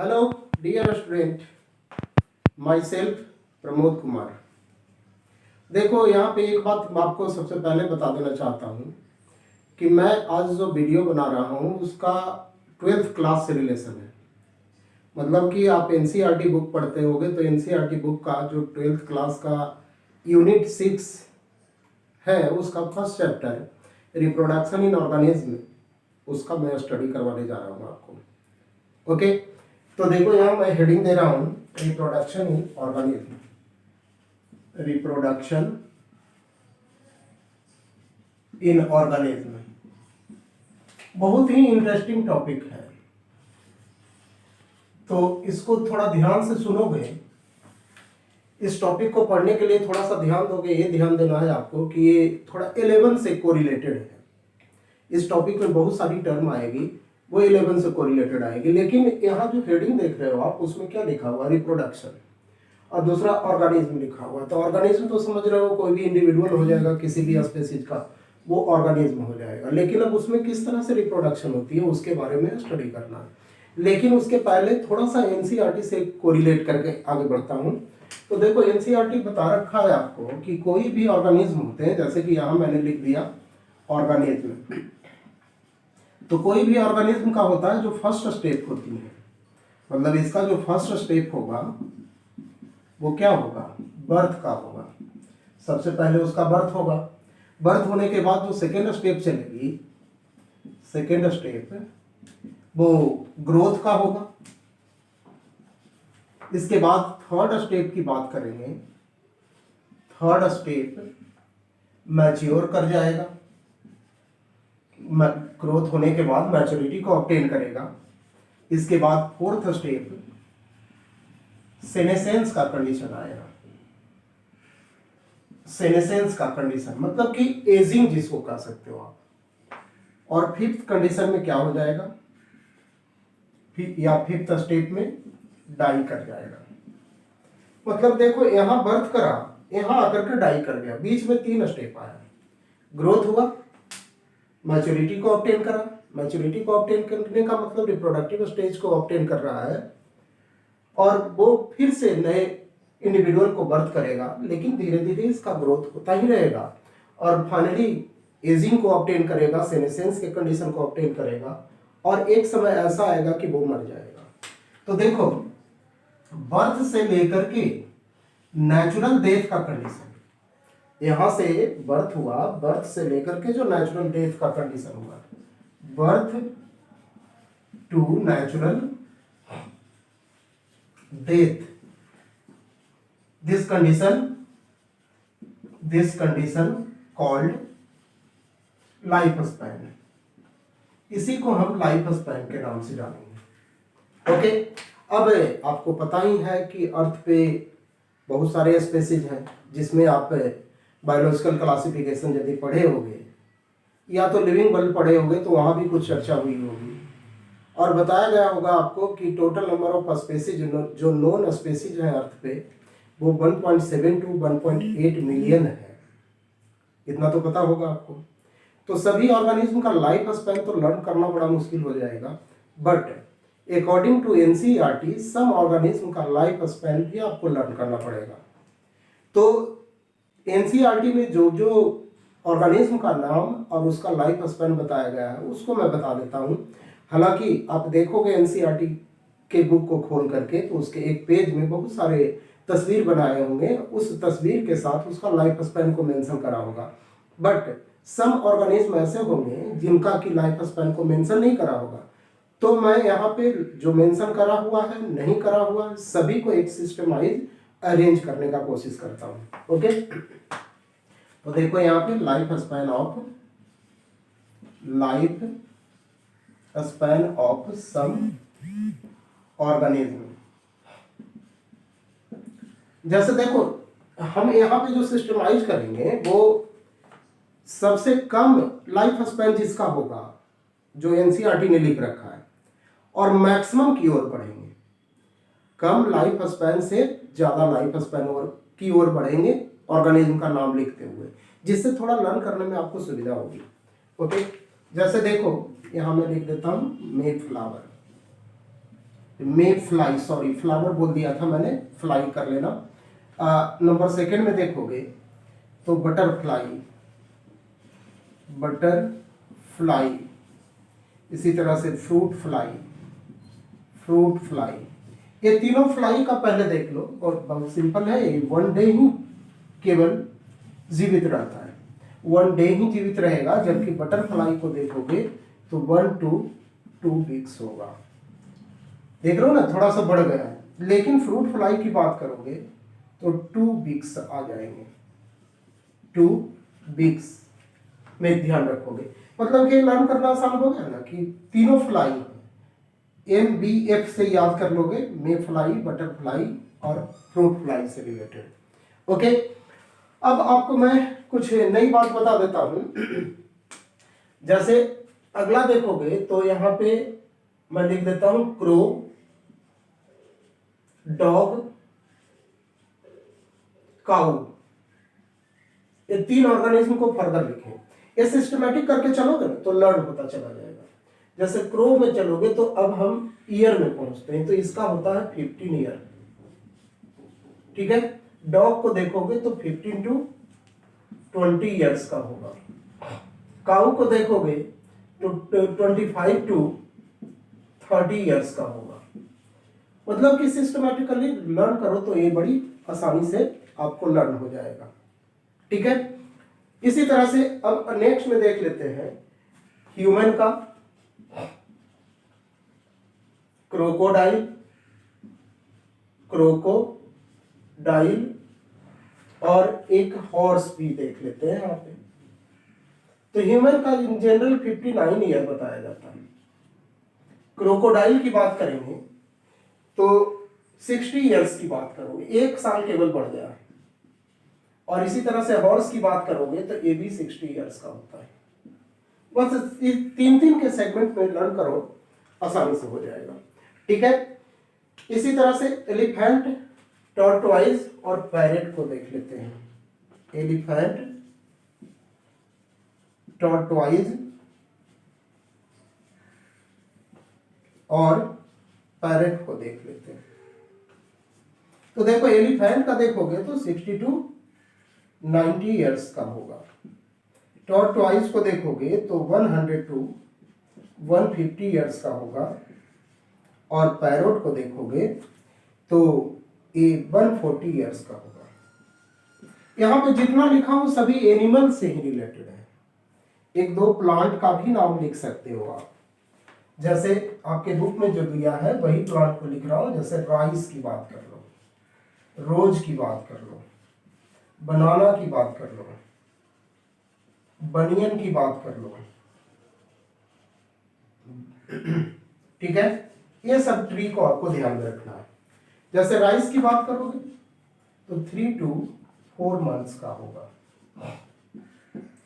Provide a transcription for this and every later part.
Hello dear student, myself Pramod Kumar. देखो यहाँ पे एक बात मैं आपको सबसे पहले बता देना चाहता हूँ कि मैं आज जो वीडियो बना रहा हूँ उसका 12th क्लास से रिलेशन है। मतलब कि आप एनसीईआरटी बुक पढ़ते होगे तो एनसीईआरटी बुक का जो 12th क्लास का यूनिट 6 है उसका first chapter reproduction in organism, उसका मैं स्टडी करवाने जा रहा हूँ आपको। ओके, तो देखो यहाँ मैं हेडिंग दे रहा हूँ reproduction in organism. Reproduction in organism बहुत ही इंटरेस्टिंग टॉपिक है, तो इसको थोड़ा ध्यान से सुनोगे। इस टॉपिक को पढ़ने के लिए थोड़ा सा ध्यान दोगे। ये ध्यान देना है आपको कि ये थोड़ा 11 से कोरिलेटेड है। इस टॉपिक में बहुत सारी टर्म आएगी, वो 11 से कोरिलेटेड आएगी। लेकिन यहाँ जो हेडिंग देख रहे हो आप, उसमें क्या लिखा हुआ, रिप्रोडक्शन, और दूसरा ऑर्गेनिज्म लिखा हुआ। तो ऑर्गेनिज्म तो समझ रहे हो, कोई भी इंडिविजुअल हो जाएगा किसी भी स्पेसीज का, वो ऑर्गेनिज्म हो जाएगा। लेकिन अब उसमें किस तरह से रिप्रोडक्शन होती है उसके बारे में स्टडी करना है। लेकिन उसके पहले थोड़ा सा एनसीईआरटी से कोरिलेट करके आगे बढ़ता हूँ। तो देखो एनसीईआरटी बता रखा है आपको कि कोई भी ऑर्गेनिज्म होते हैं, जैसे कि यहाँ मैंने लिख दिया ऑर्गेनिज्म। तो कोई भी ऑर्गेनिज्म का होता है जो फर्स्ट स्टेप होती है, मतलब इसका जो फर्स्ट स्टेप होगा वो क्या होगा, बर्थ का होगा। सबसे पहले उसका बर्थ होगा। बर्थ होने के बाद जो सेकेंड स्टेप चलेगी, सेकेंड स्टेप वो ग्रोथ का होगा। इसके बाद थर्ड स्टेप की बात करेंगे। थर्ड स्टेप मैच्योर कर जाएगा, ग्रोथ होने के बाद मैच्योरिटी को ऑब्टेन करेगा। इसके बाद फोर्थ स्टेप सेनेसेंस का कंडीशन आएगा। सेनेसेंस का कंडीशन मतलब कि एजिंग जिसको कह सकते हो आप। और फिफ्थ कंडीशन में क्या हो जाएगा, या फिफ्थ स्टेप में डाई कर जाएगा। मतलब देखो यहां बर्थ करा, यहां आकर के डाई कर गया, बीच में 3 स्टेप आया। ग्रोथ हुआ, मैच्योरिटी को ऑब्टेन करा। मैच्योरिटी को ऑब्टेन करने का मतलब रिप्रोडक्टिव स्टेज को ऑब्टेन कर रहा है, और वो फिर से नए इंडिविजुअल को बर्थ करेगा। लेकिन धीरे धीरे इसका ग्रोथ होता ही रहेगा, और फाइनली एजिंग को ऑब्टेन करेगा, सेनेसेंस के कंडीशन को ऑब्टेन करेगा, और एक समय ऐसा आएगा कि वो मर जाएगा। तो देखो बर्थ से लेकर के नेचुरल डेथ का कंडीशन, यहां से बर्थ हुआ, बर्थ से लेकर के जो नेचुरल डेथ का कंडीशन हुआ, birth to natural death, this condition called life span. इसी को हम लाइफ स्पैन के नाम से जानेंगे। ओके, अब आपको पता ही है कि अर्थ पे बहुत सारे स्पेसीज हैं, जिसमें आप बायोलॉजिकल क्लासिफिकेशन यदि पढ़े होंगे या तो लिविंग वर्ल्ड पढ़े होंगे तो वहाँ भी कुछ चर्चा हुई होगी, और बताया गया होगा आपको कि टोटल नंबर ऑफ स्पेसीज जो नॉन स्पेसीज हैं अर्थ पे वो 1.7 to 1.8 मिलियन है। इतना तो पता होगा आपको। तो सभी ऑर्गेनिज्म का लाइफ स्पैन तो लर्न करना बड़ा मुश्किल हो जाएगा, but according to NCERT some organism का लाइफ स्पैन भी आपको लर्न करना पड़ेगा। तो एनसीईआरटी में जो जो ऑर्गेनिज्म का नाम और उसका लाइफ स्पैन बताया गया है उसको मैं बता देता हूँ। हालांकि आप देखोगे एनसीईआरटी के बुक को खोल करके तो उसके एक पेज में बहुत सारे तस्वीर बनाए होंगे, उस तस्वीर के साथ उसका लाइफ स्पैन को मेंशन करा होगा। बट सम ऑर्गेनिज्म ऐसे होंगे जिनका की लाइफ स्पैन को मेंशन नहीं करा होगा। तो मैं यहाँ पे जो मेंशन करा हुआ है, नहीं करा हुआ है, सभी को एक सिस्टमाइज अरेंज करने का कोशिश करता हूँ। ओके, तो देखो यहाँ पे life span of some organism. जैसे देखो हम यहाँ पे जो सिस्टमाइज करेंगे वो सबसे कम लाइफ स्पैन जिसका होगा जो एनसीईआरटी ने लिख रखा है, और मैक्सिमम की ओर बढ़ेंगे। कम लाइफ स्पैन से ज्यादा लाइफ स्पैन की ओर बढ़ेंगे ऑर्गेनिज्म का नाम लिखते हुए, जिससे थोड़ा लर्न करने में आपको सुविधा होगी। ओके, जैसे देखो यहाँ मैं लिख देता हूँ मेड फ्लावर। मे फ्लाई, सॉरी फ्लावर बोल दिया था मैंने, फ्लाई कर लेना। नंबर सेकंड में देखोगे तो बटरफ्लाई, बटरफ्लाई, इसी तरह से फ्रूट फ्लाई, फ्रूट फ्लाई। ये तीनों फ्लाई का पहले देख लो, और बहुत सिंपल है, ये वन डे ही केवल जीवित रहता है, वन डे ही जीवित रहेगा। जबकि बटरफ्लाई को देखोगे तो 1 to 2 वीक्स होगा। देख रहे हो ना, थोड़ा सा बढ़ गया है। लेकिन फ्रूट फ्लाई की बात करोगे तो 2 वीक्स आ जाएंगे, 2 वीक्स में ध्यान रखोगे। मतलब कि लर्न करना आसान हो गया ना, कि तीनों फ्लाई MBF से याद कर लोगे, मे फ्लाई, बटरफ्लाई और फ्रूट फ्लाई से रिलेटेड। ओके, अब आपको मैं कुछ नई बात बता देता हूं। जैसे अगला देखोगे तो यहाँ पे मैं लिख देता हूं क्रो, डॉग, काऊ, ये 3 ऑर्गेनिज्म को फर्दर लिखें। ये सिस्टमैटिक करके चलोगे ना तो लर्न होता चला जाएगा। जैसे क्रो में चलोगे तो अब हम ईयर में पहुंचते हैं, तो इसका होता है 15 ईयर, ठीक है। डॉग को देखोगे तो 15 to 20 ईयर्स का होगा। काऊ को देखोगे तो 25 to 30 ईयर्स का होगा। मतलब कि सिस्टमैटिकली लर्न करो तो ये बड़ी आसानी से आपको लर्न हो जाएगा, ठीक है। इसी तरह से अब नेक्स्ट में देख लेते हैं ह्यूमन का, क्रोकोडाइल, क्रोकोडाइल, और एक हॉर्स भी देख लेते हैं यहाँ पे। तो ह्यूमन का इन जनरल 59 ईयर बताया जाता है। क्रोकोडाइल की बात करेंगे तो 60 ईयर्स की बात करोगे, 1 साल केवल बढ़ गया है। और इसी तरह से हॉर्स की बात करोगे तो ये भी 60 ईयर्स का होता है। बस 3 के सेगमेंट में लर्न करो, आसानी से हो जाएगा, ठीक है। इसी तरह से एलिफेंट, टॉर्टोइज और पैरेट को देख लेते हैं। एलिफेंट, टॉर्टोइज और पैरेट को देख लेते हैं। तो देखो एलिफेंट का देखोगे तो 60 to 90 ईयर्स का होगा। टॉर्टोइज को देखोगे तो 100 to 150 ईयर्स का होगा। और पैरोट को देखोगे तो ये 140 ईयर्स का होगा। यहाँ पे जितना लिखा हो सभी एनिमल से ही रिलेटेड है। 1-2 प्लांट का भी नाम लिख सकते हो आप, जैसे आपके बुक में जो दिया है वही प्लांट को लिख रहा हूं। जैसे राइस की बात कर लो, रोज की बात कर लो, बनाना की बात कर लो, बनियन की बात कर लो, ठीक है। ये सब ट्री को आपको ध्यान में रखना है। जैसे राइस की बात करोगे तो 3 to 4 मंथ्स का होगा।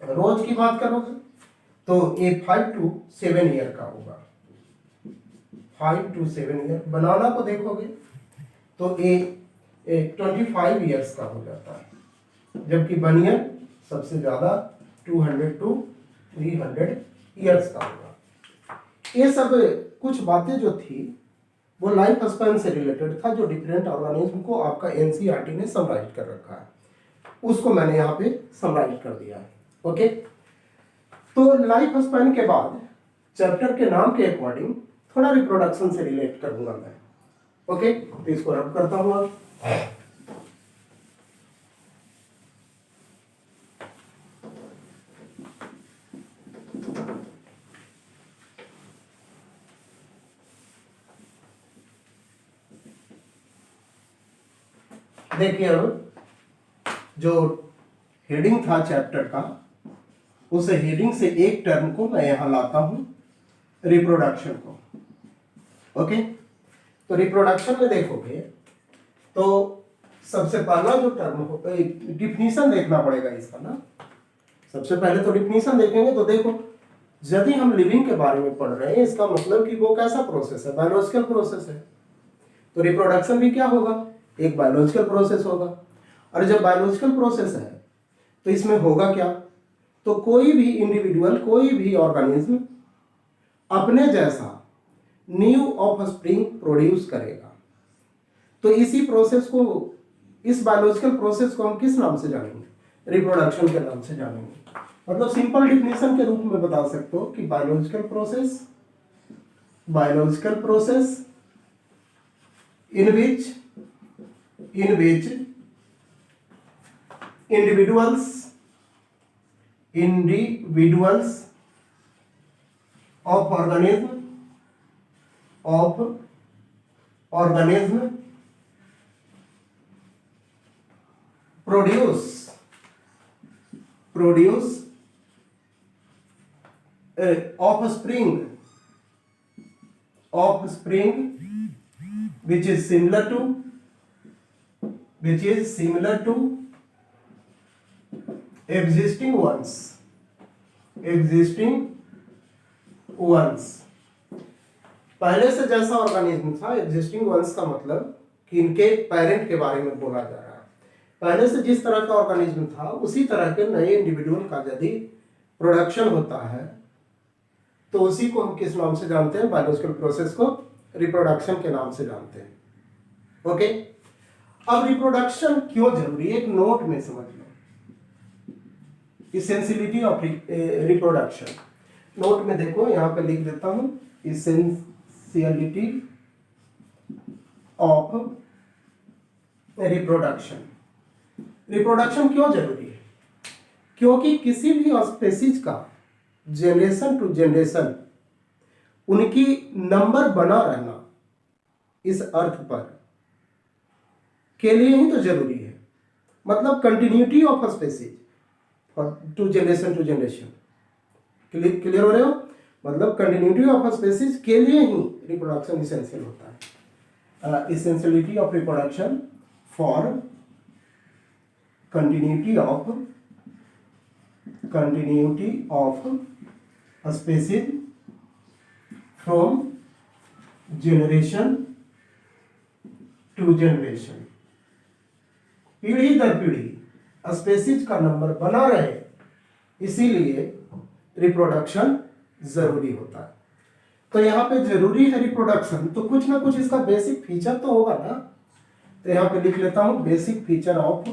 रोज की बात करोगे तो ये 5 to 7 ईयर का होगा, 5 to 7 ईयर। बनाना को देखोगे तो ये 25 ईयर्स का हो जाता है। जबकि बनियन सबसे ज्यादा 200 to 300 ईयर्स का होगा। ये सब कुछ बातें जो थी वो लाइफ स्पैन से रिलेटेड था, जो डिफरेंट ऑर्गेनिज्म को आपका एनसीईआरटी ने समराइज कर रखा है, उसको मैंने यहाँ पे समराइज कर दिया है। ओके, तो लाइफ स्पैन के बाद चैप्टर के नाम के अकॉर्डिंग थोड़ा रिप्रोडक्शन से रिलेट करूंगा मैं। ओके, तो इसको रब करता हूँ अब। देखिए अब जो हेडिंग था चैप्टर का, उस हेडिंग से एक टर्म को मैं यहां लाता हूं, रिप्रोडक्शन को। ओके, तो रिप्रोडक्शन में देखोगे तो सबसे पहला जो टर्म हो, डिफिनीशन देखना पड़ेगा इसका ना। सबसे पहले तो डिफिनीशन देखेंगे। तो देखो, यदि हम लिविंग के बारे में पढ़ रहे हैं, इसका मतलब कि वो कैसा प्रोसेस है, बायोलॉजिकल प्रोसेस है। तो रिप्रोडक्शन भी क्या होगा, एक बायोलॉजिकल प्रोसेस होगा। और जब बायोलॉजिकल प्रोसेस है तो इसमें होगा क्या, तो कोई भी इंडिविजुअल, कोई भी ऑर्गेनिज्म अपने जैसा न्यू ऑफस्प्रिंग प्रोड्यूस करेगा। तो इसी प्रोसेस को, इस बायोलॉजिकल प्रोसेस को हम किस नाम से जानेंगे? रिप्रोडक्शन के नाम से जानेंगे। मतलब सिंपल डिफिनेशन के रूप में बता सकते हो कि biological process in which individuals of organism produce offspring which is similar to existing ones। पहले से जैसा ऑर्गेनिज्म था, एग्जिस्टिंग वंस का मतलब कि इनके पेरेंट के बारे में बोला जा रहा है। पहले से जिस तरह का ऑर्गेनिज्म था उसी तरह के नए इंडिविजुअल का यदि प्रोडक्शन होता है तो उसी को हम किस नाम से जानते हैं? बायोलॉजिकल प्रोसेस को रिप्रोडक्शन के नाम से जानते हैं। ओके, अब रिप्रोडक्शन क्यों जरूरी है? एक नोट में समझ लो, इसेंशियलिटी ऑफ रिप्रोडक्शन। नोट में देखो, यहां पे लिख देता हूं, इसेंशियलिटी ऑफ रिप्रोडक्शन। रिप्रोडक्शन क्यों जरूरी है? क्योंकि किसी भी स्पेसीज का जनरेशन टू जनरेशन उनकी नंबर बना रहना इस अर्थ पर के लिए ही तो जरूरी है। मतलब continuity of species to generation clear हो रहे हो? मतलब कंटिन्यूटी ऑफ स्पेसीज के लिए ही रिप्रोडक्शन इसेंशियल होता है। Essentiality of reproduction for continuity of a species from generation to generation, पीढ़ी दर पीढ़ी स्पेसीज का नंबर बना रहे, इसीलिए रिप्रोडक्शन जरूरी होता है। तो यहाँ पे जरूरी है रिप्रोडक्शन, तो कुछ ना कुछ इसका बेसिक फीचर तो होगा ना। तो यहाँ पे लिख लेता हूं, बेसिक फीचर ऑफ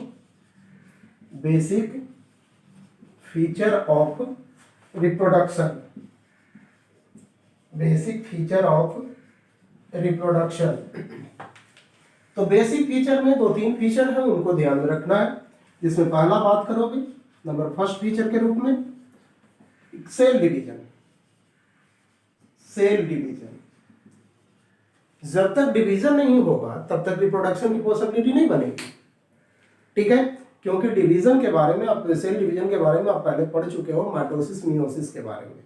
रिप्रोडक्शन। तो बेसिक फीचर में 2-3 फीचर है, उनको ध्यान में रखना है। जिसमें पहला बात करोगे नंबर फर्स्ट फीचर के रूप में सेल डिवीजन। जब तक डिवीजन नहीं होगा तब तक रिप्रोडक्शन की पॉसिबिलिटी नहीं बनेगी। ठीक है, क्योंकि डिवीजन के बारे में आप, सेल डिवीजन के बारे में आप पहले पढ़ चुके हो, माइटोसिस मियोसिस के बारे में।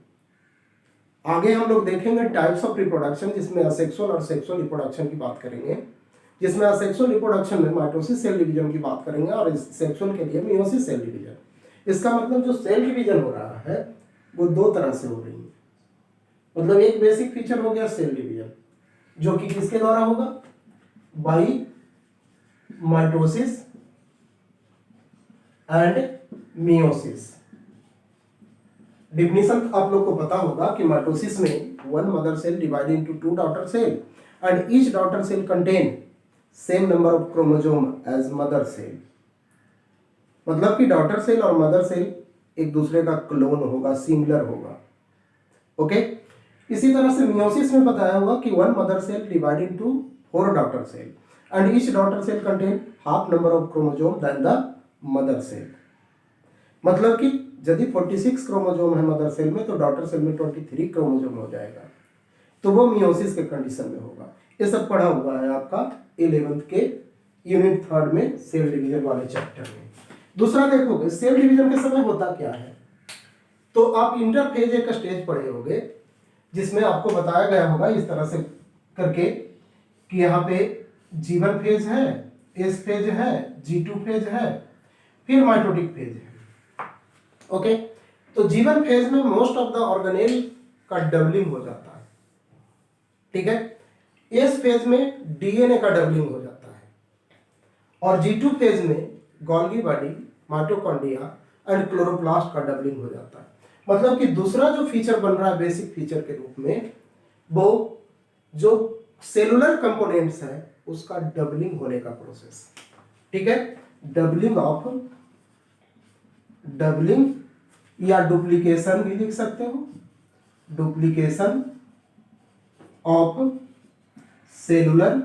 आगे हम लोग देखेंगे टाइप्स ऑफ रिप्रोडक्शन, जिसमें असेक्सुअल और सेक्सुअल रिप्रोडक्शन की बात करेंगे। जिसमें असेक्सुअल रिप्रोडक्शन में माइटोसिस सेल डिवीजन की बात करेंगे और सेक्सुअल के लिए मियोसिस सेल डिवीजन। इसका मतलब जो सेल डिवीजन हो रहा है वो 2 तरह से हो रही है। मतलब एक बेसिक फीचर हो गया सेल डिवीजन, जो कि किसके द्वारा होगा? By mitosis and meiosis. Definition आप लोग को पता होगा कि माइटोसिस में 1 mother cell divided into 2 daughter cell and each daughter cell contain same number of chromosome as mother cell. मतलब कि डॉटर सेल और मदर सेल एक दूसरे का क्लोन होगा, सिमिलर होगा। ओके, इसी तरह से मियोसिस में बताया हुआ कि 1 mother cell divided into 4 daughter cell and each daughter cell contain half number of chromosome then the mother cell. मतलब कि यदि 46 क्रोमोसोम है मदर सेल में तो डॉटर सेल में 23 क्रोमोसोम हो जाएगा। तो वो मियोसिस के कंडीशन में होगा। ये सब पढ़ा हुआ है आपका 11th के यूनिट 3 में सेल डिवीजन वाले चैप्टर में। दूसरा देखोगे सेल डिवीजन के समय होता क्या है, तो आप इंटरफेज एक स्टेज पढ़े होगे जिसमें आपको बताया गया होगा इस तरह से करके कि यहाँ पे G1 फेज है, S फेज है, G2 फेज है, फिर माइटोटिक फेज है। ओके, तो G1 फेज में मोस्ट ऑफ द ऑर्गेनेल का डबलिंग हो जाता है। ठीक है, S फेज में डीएनए का डबलिंग हो जाता है और G2 फेज में Golgi body, mitochondria and chloroplast का डबलिंग हो जाता है। मतलब कि दूसरा जो फीचर बन रहा है बेसिक फीचर के रूप में वो जो सेलुलर कंपोनेंट्स है उसका डबलिंग होने का प्रोसेस, ठीक है, डबलिंग या डुप्लीकेशन भी लिख सकते हो, डुप्लीकेशन ऑफ सेलुलर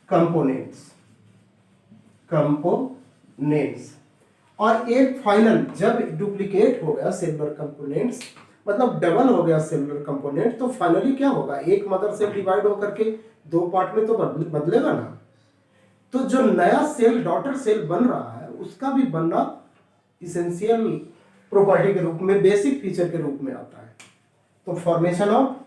कंपोनेंट्स, और एक फाइनल, जब डुप्लीकेट हो गया सेलुलर कंपोनेंट्स मतलब डबल हो गया सेलुलर कंपोनेंट, तो फाइनली क्या होगा, एक मदर सेल डिवाइड होकर के दो पार्ट में तो बदलेगा ना। तो जो नया सेल डॉटर सेल बन रहा है उसका भी बनना इसेंशियल प्रॉपर्टी के रूप में, बेसिक फीचर के रूप में आता है। तो फॉर्मेशन ऑफ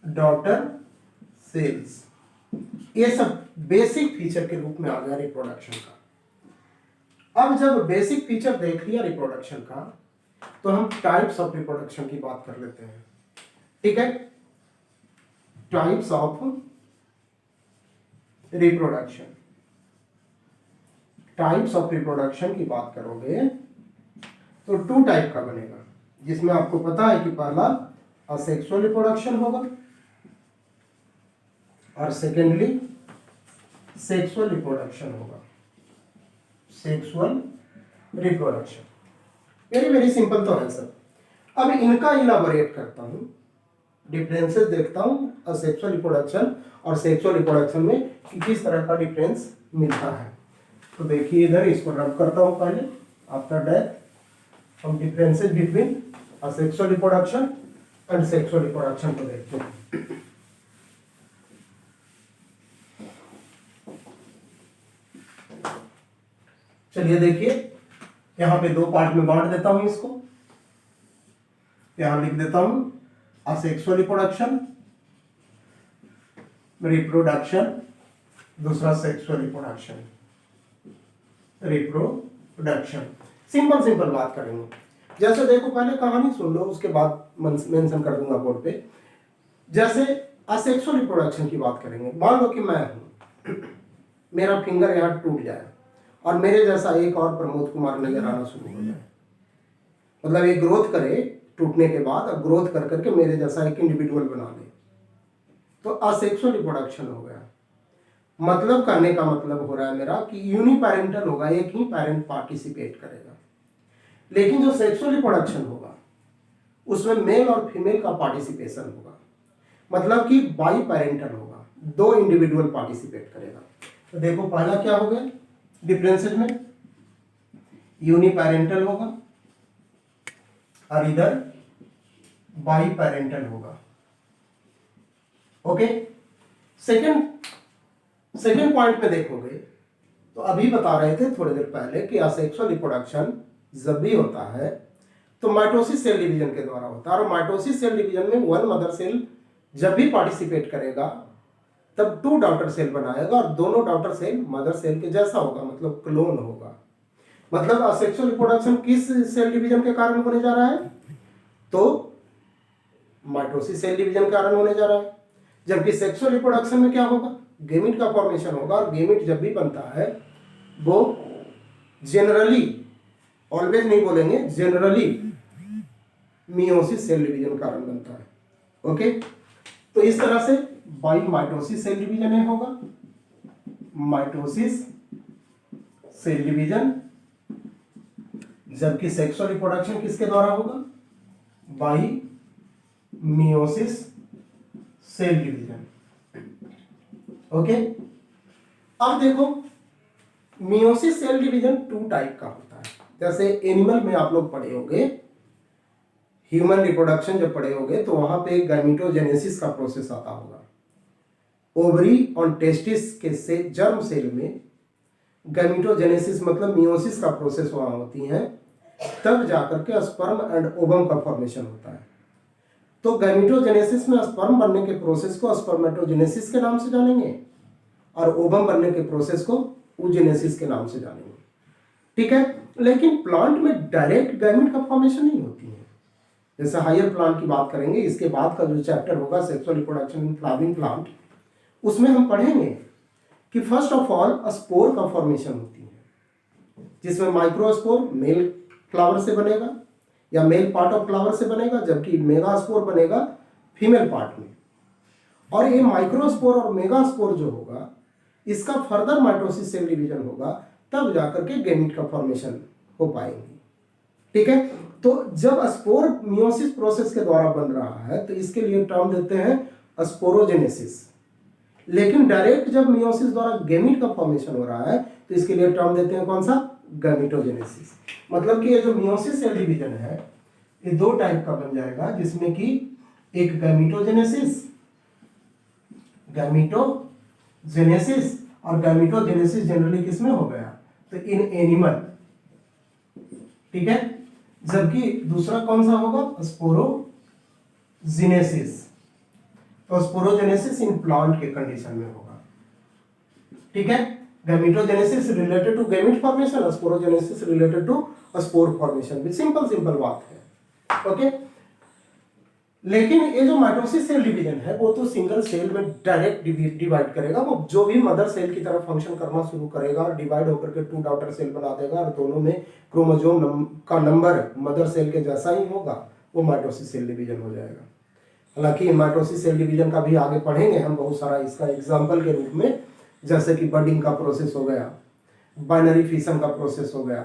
डॉटर सेल्स, ये सब बेसिक फीचर के रूप में आ गया रिप्रोडक्शन का। अब जब बेसिक फीचर देख लिया रिप्रोडक्शन का, तो हम टाइप्स ऑफ रिप्रोडक्शन की बात कर लेते हैं, ठीक है। टाइप्स ऑफ रिप्रोडक्शन की बात करोगे तो 2 टाइप का बनेगा, जिसमें आपको पता है कि पहला असेक्सुअल रिप्रोडक्शन होगा और सेकेंडली सेक्सुअल रिप्रोडक्शन होगा। Sexual reproduction very very simple तो है सर। अब इनका इलाबोरेट करता हूं, डिफरेंसेस देखता हूं असेक्सुअल रिप्रोडक्शन और सेक्सुअल रिप्रोडक्शन में कि किस तरह का डिफरेंस मिलता है। तो देखिए इधर इसको रब करता हूं पहले, आफ्टर दैट हम differences between asexual reproduction and sexual reproduction को देखते हैं। चलिए देखिए, यहां पे 2 पार्ट में बांट देता हूं इसको, यहां लिख देता हूं असेक्सुअल रिप्रोडक्शन, दूसरा सेक्सुअल रिप्रोडक्शन। सिंपल बात करेंगे। जैसे देखो, पहले कहानी सुन लो, उसके बाद मेंशन कर दूंगा बोर्ड पे। जैसे असेक्सुअल रिप्रोडक्शन की बात करेंगे, मान लो कि मैं हूं, मेरा फिंगर यहां टूट जाए और मेरे जैसा एक और प्रमोद कुमार नजर आना शुरू हो जाए, मतलब ये ग्रोथ करे टूटने के बाद, अब ग्रोथ कर करके मेरे जैसा एक इंडिविजुअल बना ले, तो असेक्सुअल रिप्रोडक्शन हो गया। मतलब कहने का मतलब हो रहा है मेरा कि यूनिपेरेंटल होगा, एक ही पेरेंट पार्टिसिपेट करेगा। लेकिन जो सेक्सुअल रिप्रोडक्शन होगा उसमें मेल और फीमेल का पार्टिसिपेशन होगा, मतलब कि बाई पेरेंटल होगा, 2 इंडिविजुअल पार्टिसिपेट करेगा। तो देखो पहला क्या हो गया डिफरेंसेस में, यूनिपेरेंटल होगा और इधर बाई पेरेंटल होगा। ओके, सेकेंड पॉइंट में देखोगे तो अभी बता रहे थे थोड़ी देर पहले कि असेक्सुअल रिप्रोडक्शन जब भी होता है तो माइटोसिस सेल डिवीजन के द्वारा होता है, और माइटोसिस सेल डिवीजन में 1 मदर सेल जब भी पार्टिसिपेट करेगा तब 2 डॉटर सेल बनाएगा, और दोनों डॉटर सेल मदर सेल के जैसा होगा, मतलब क्लोन होगा। मतलब असेक्सुअल रिप्रोडक्शन किस सेल डिवीजन के कारण होने जा रहा है, तो माइटोसिस सेल डिवीजन के कारण होने जा रहा है। जबकि सेक्सुअल रिप्रोडक्शन में क्या होगा, गेमिट का फॉर्मेशन होगा, और गेमिट जब भी बनता है वो जनरली, ऑलवेज नहीं बोलेंगे, जनरली मियोसिस सेल डिवीजन कारण बनता है। ओके, तो इस तरह से बाई माइटोसिस सेल डिवीजन में होगा, माइटोसिस सेल डिवीजन, जबकि सेक्सुअल रिप्रोडक्शन किसके द्वारा होगा, by meiosis cell division. Okay, अब देखो मियोसिस सेल डिवीजन 2 टाइप का होता है। जैसे एनिमल में आप लोग पढ़े होंगे, ह्यूमन रिप्रोडक्शन जब पढ़े होंगे तो वहां पे गैमेटोजेनेसिस का प्रोसेस आता होगा। ओवरी और टेस्टिस के से जर्म सेल में गैमेटोजेनेसिस मतलब मियोसिस का प्रोसेस वहां होती है, तब जाकर के स्पर्म एंड ओवम का फॉर्मेशन होता है। तो गैमेटोजेनेसिस में स्पर्म बनने के प्रोसेस को स्पर्मेटोजेनेसिस के नाम से जानेंगे, और ओवम बनने के प्रोसेस को oogenesis के नाम से जानेंगे, ठीक है। लेकिन प्लांट में डायरेक्ट गैमेट का फॉर्मेशन नहीं होती है। जैसे हायर प्लांट की बात करेंगे, इसके बाद का जो चैप्टर होगा sexual reproduction in flowering plant, उसमें हम पढ़ेंगे कि फर्स्ट ऑफ ऑल स्पोर का फॉर्मेशन होती है, जिसमें माइक्रोस्पोर मेल फ्लावर से बनेगा या मेल पार्ट ऑफ फ्लावर से बनेगा, जबकि मेगास्पोर बनेगा फीमेल पार्ट में। और ये माइक्रोस्पोर और मेगास्पोर जो होगा इसका फर्दर माइटोसिस सेल डिवीजन होगा, तब जाकर के गैमीट का फॉर्मेशन हो पाएंगे। ठीक है, तो जब स्पोर मियोसिस प्रोसेस के द्वारा बन रहा है तो इसके लिए टर्म देते हैं स्पोरोजेनेसिस। लेकिन डायरेक्ट जब मियोसिस द्वारा गैमीट का फॉर्मेशन हो रहा है तो इसके लिए टर्म देते हैं कौन सा, गैमीटोजेनेसिस। मतलब कि ये जो मियोसिस सेल डिवीजन है ये दो टाइप का बन जाएगा, जिसमें कि एक गैमीटोजेनेसिस और गैमीटोजेनेसिस जनरली किसमें हो गया, तो इन एनिमल। ठीक है, जबकि दूसरा कौन सा होगा, स्पोरोजेनेसिस। तो स्पोरोजेनेसिस इन प्लांट के कंडीशन में होगा। ठीक है, gametogenesis related to gamete formation, sporogenesis related to spore formation. भी सिंपल बात है। ओके, लेकिन ये जो माइटोसिस सेल डिवीजन है वो तो सिंगल सेल में डायरेक्ट डिवाइड करेगा। वो जो भी मदर सेल की तरह फंक्शन करना शुरू करेगा और डिवाइड होकर के 2 डॉटर सेल बना देगा और दोनों में क्रोमोसोम का नंबर मदर सेल के जैसा ही होगा, वो माइटोसिस सेल डिवीजन हो जाएगा। हालांकि माइटोसिस सेल डिवीजन का भी आगे पढ़ेंगे हम बहुत सारा, इसका एग्जाम्पल के रूप में, जैसे कि बडिंग का प्रोसेस हो गया, बाइनरी फिशन का प्रोसेस हो गया,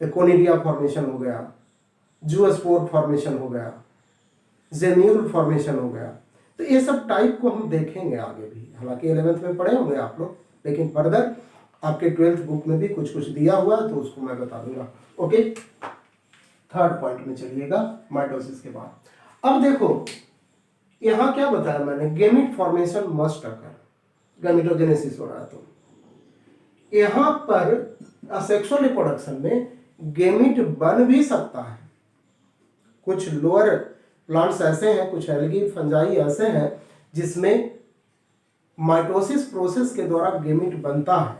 कोनिडिया फॉर्मेशन हो गया, जूस्पोर फॉर्मेशन हो गया, जेन्यूल फॉर्मेशन हो गया। तो ये सब टाइप को हम देखेंगे आगे भी। हालांकि 11th में पढ़े होंगे आप लोग, लेकिन फर्दर आपके 12th बुक में भी कुछ कुछ दिया हुआ है तो उसको मैं बता दूंगा। ओके, थर्ड पॉइंट में चलिएगा माइटोसिस के बाद। अब देखो यहाँ क्या बताया मैंने, गैमीट फॉर्मेशन मस्ट अकर, गैमीटोजेनेसिस हो रहा है। तो यहाँ पर असेक्सुअल रिप्रोडक्शन में गैमीट बन भी सकता है। कुछ लोअर प्लांट्स ऐसे हैं, कुछ एल्गी फंजाई ऐसे हैं जिसमें माइटोसिस प्रोसेस के द्वारा गैमीट बनता है।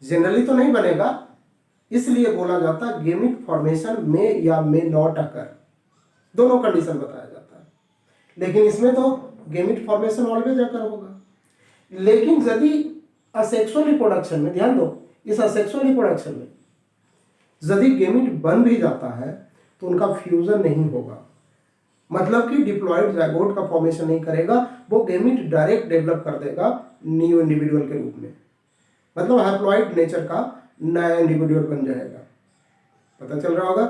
जनरली तो नहीं बनेगा, इसलिए बोला जाता है गैमीट फॉर्मेशन में या मे नॉट अकर, दोनों कंडीशन बताया जाता है। लेकिन इसमें तो गैमीट फॉर्मेशन ऑलवेज अकर होगा। लेकिन यदि असेक्सुअल रिप्रोडक्शन में, ध्यान दो, इस असेक्सुअल रिप्रोडक्शन में यदि गैमीट बन भी जाता है तो उनका फ्यूजन नहीं होगा, मतलब कि डिप्लॉयड जाइगोट का फॉर्मेशन नहीं करेगा, वो गैमीट डायरेक्ट डेवलप कर देगा न्यू इंडिविजुअल के रूप में। मतलब हैप्लॉइड नेचर का नया इंडिविजुअल बन जाएगा। पता चल रहा होगा,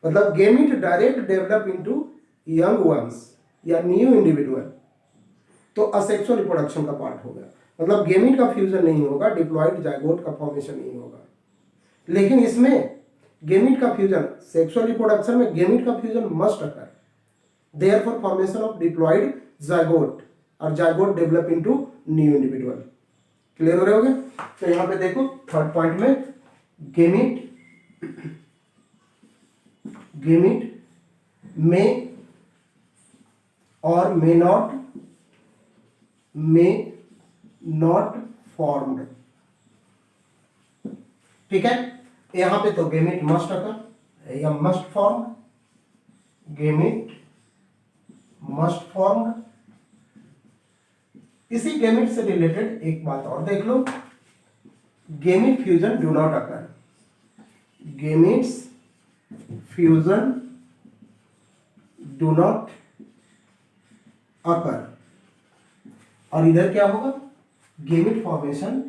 मतलब gamete direct develop into young ones या न्यू इंडिविजुअल, तो असेक्सुअल रिप्रोडक्शन का पार्ट हो गया। मतलब गैमीट का फ्यूजन नहीं होगा, डिप्लॉयड जाइगोट का फॉर्मेशन नहीं होगा। लेकिन इसमें गैमीट का फ्यूजन, सेक्सुअल रिप्रोडक्शन में गैमीट का fusion must occur, therefore formation of diploid zygote और zygote develop into new individual. Clear हो रहे होगे। तो यहां पे देखो थर्ड पॉइंट में गैमीट में और मे नॉट फॉर्म्ड। ठीक है, यहां पे तो गैमीट मस्ट अकर या must form, gamete must form. इसी गैमीट से रिलेटेड एक बात और देख लो, gamete fusion do not occur, gametes fusion do not occur. और इधर क्या होगा, gamete formation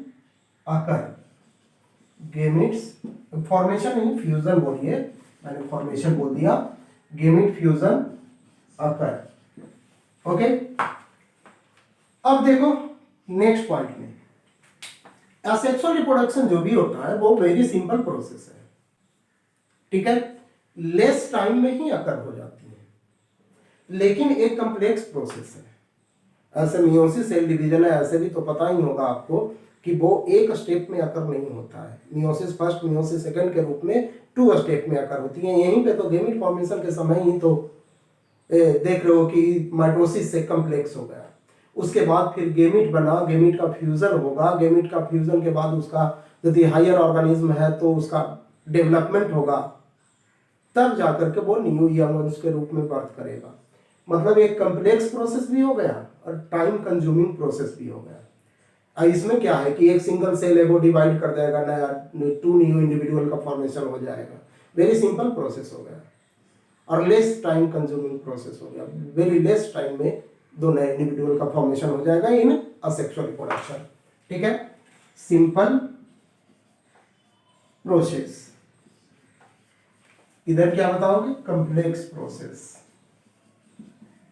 occur, gametes formation नहीं फ्यूजन बोलिए, मैंने फॉर्मेशन बोल दिया, गैमीट फ्यूजन अकर। ओके, अब देखो नेक्स्ट पॉइंट में, असेक्सुअल रिप्रोडक्शन जो भी होता है वो वेरी सिंपल प्रोसेस है। ठीक है, लेस टाइम में ही अकर हो जाती है, लेकिन एक कॉम्प्लेक्स प्रोसेस है। ऐसे मियोसिस सेल डिवीजन है, ऐसे भी तो पता ही होगा आपको कि वो एक स्टेप में अकर नहीं होता है। मियोसिस फर्स्ट, मियोसिस सेकंड के रूप में 2 स्टेप में अकर होती है। यहीं पे तो गैमीट फॉर्मेशन के समय ही तो देख रहे हो कि माइटोसिस से कॉम्प्लेक्स हो गया, उसके बाद फिर गैमीट बना, गैमीट का फ्यूजन होगा, गैमीट का फ्यूजन के बाद उसका यदि हायर ऑर्गेनिज्म है तो उसका डेवलपमेंट होगा, तब जाकर के वो न्यू यंग के रूप में बर्थ करेगा। मतलब एक कॉम्प्लेक्स प्रोसेस भी हो गया और टाइम कंज्यूमिंग प्रोसेस भी हो गया। इसमें क्या है कि एक सिंगल सेल है वो डिवाइड कर देगा, नया 2 न्यू इंडिविजुअल का फॉर्मेशन हो जाएगा। वेरी सिंपल प्रोसेस हो गया और लेस टाइम कंज्यूमिंग प्रोसेस हो गया। वेरी लेस टाइम में 2 नए इंडिविजुअल का फॉर्मेशन हो जाएगा इन असेक्सुअल रिप्रोडक्शन। ठीक है, सिंपल प्रोसेस। इधर क्या बताओगे? Complex process,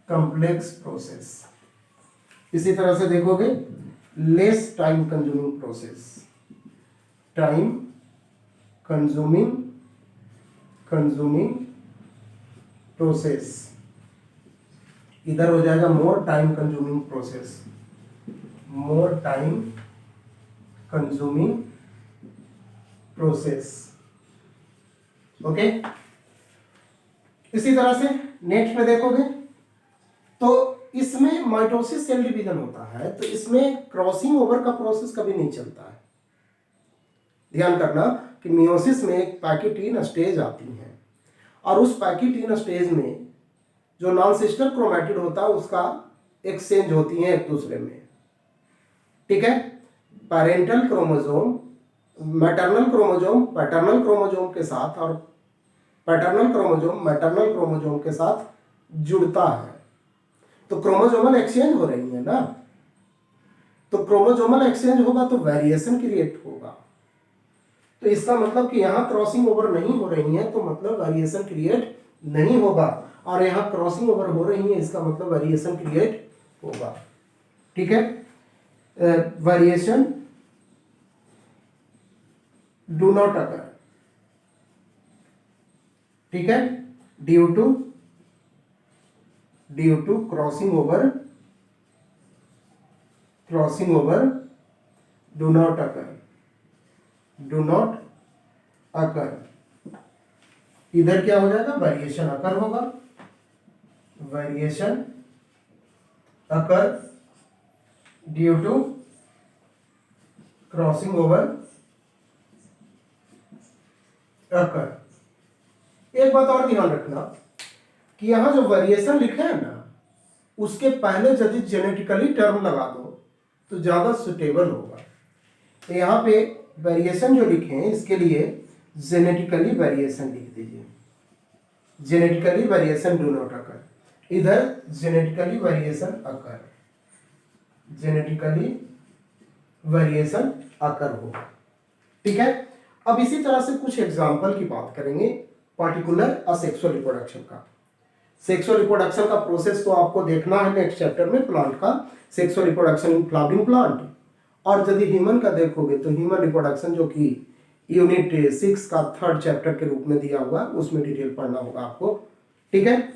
complex process. इसी तरह से देखोगे less time consuming process, time consuming process. इधर हो जाएगा more time consuming process, more time consuming process. Okay, इसी तरह से नेक्स्ट में देखोगे तो इसमें माइटोसिस सेल डिवीजन होता है, तो इसमें क्रॉसिंग ओवर का प्रोसेस कभी नहीं चलता है। ध्यान करना कि मियोसिस में एक पैकेटीन स्टेज आती है और उस पैकेटीन स्टेज में जो नॉन सिस्टर क्रोमैटिड होता है उसका एक्सचेंज होती है एक दूसरे में। ठीक है, parental chromosome maternal chromosome paternal chromosome के साथ और पैटर्नल क्रोमोसोम मैटरनल क्रोमोसोम के साथ जुड़ता है, तो क्रोमोसोमल एक्सचेंज हो रही है ना। तो क्रोमोसोमल एक्सचेंज होगा तो वेरिएशन क्रिएट होगा, तो इसका मतलब कि यहाँ क्रॉसिंग ओवर नहीं हो रही है तो मतलब वेरिएशन क्रिएट नहीं होगा, और यहाँ क्रॉसिंग ओवर हो रही है इसका मतलब वेरिएशन क्रिएट होगा। ठीक है, वेरिएशन डू नॉट अकर। ठीक है, due to crossing over do not occur. इधर क्या हो जाएगा? वेरिएशन अकर होगा, variation occur due to crossing over occur. एक बात और ध्यान रखना कि यहां जो वेरिएशन लिखे हैं ना उसके पहले यदि जेनेटिकली टर्म लगा दो तो ज्यादा सुटेबल होगा। तो यहाँ पे वेरिएशन जो लिखे हैं इसके लिए जेनेटिकली वेरिएशन लिख दीजिए, genetically variation do not occur. इधर जेनेटिकली वेरिएशन अकर, जेनेटिकली वेरिएशन अकर होगा। ठीक है, अब इसी तरह से कुछ एग्जाम्पल की बात करेंगे पार्टिकुलर असेक्सुअल रिप्रोडक्शन का। सेक्सुअल रिप्रोडक्शन का प्रोसेस तो आपको देखना है नेक्स्ट चैप्टर में, प्लांट का sexual reproduction in flowering plant. और यदि ह्यूमन का देखोगे तो ह्यूमन रिप्रोडक्शन जो कि यूनिट 6 का 3rd चैप्टर के रूप में दिया हुआ, उसमें डिटेल पढ़ना होगा आपको। ठीक है,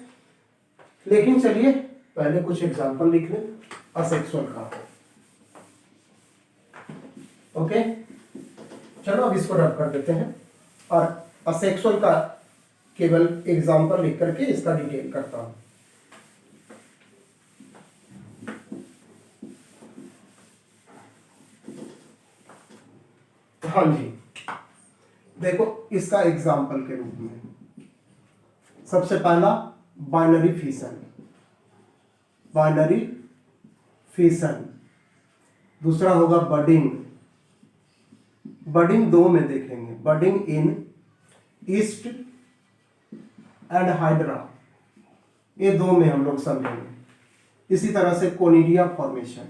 लेकिन चलिए पहले कुछ एग्जाम्पल लिख लें असेक्सुअल का। ओके, चलो अब इसको रब कर देते हैं और असेक्सुअल का केवल एग्जाम्पल लिख करके इसका डिटेल करता हूं। हाँ जी, देखो इसका एग्जाम्पल के रूप में सबसे पहला बाइनरी फिशन, बाइनरी फिशन। दूसरा होगा बडिंग, बडिंग 2 में देखेंगे, budding in yeast and Hydra, ये 2 में हम लोग समझेंगे। इसी तरह से conidia formation,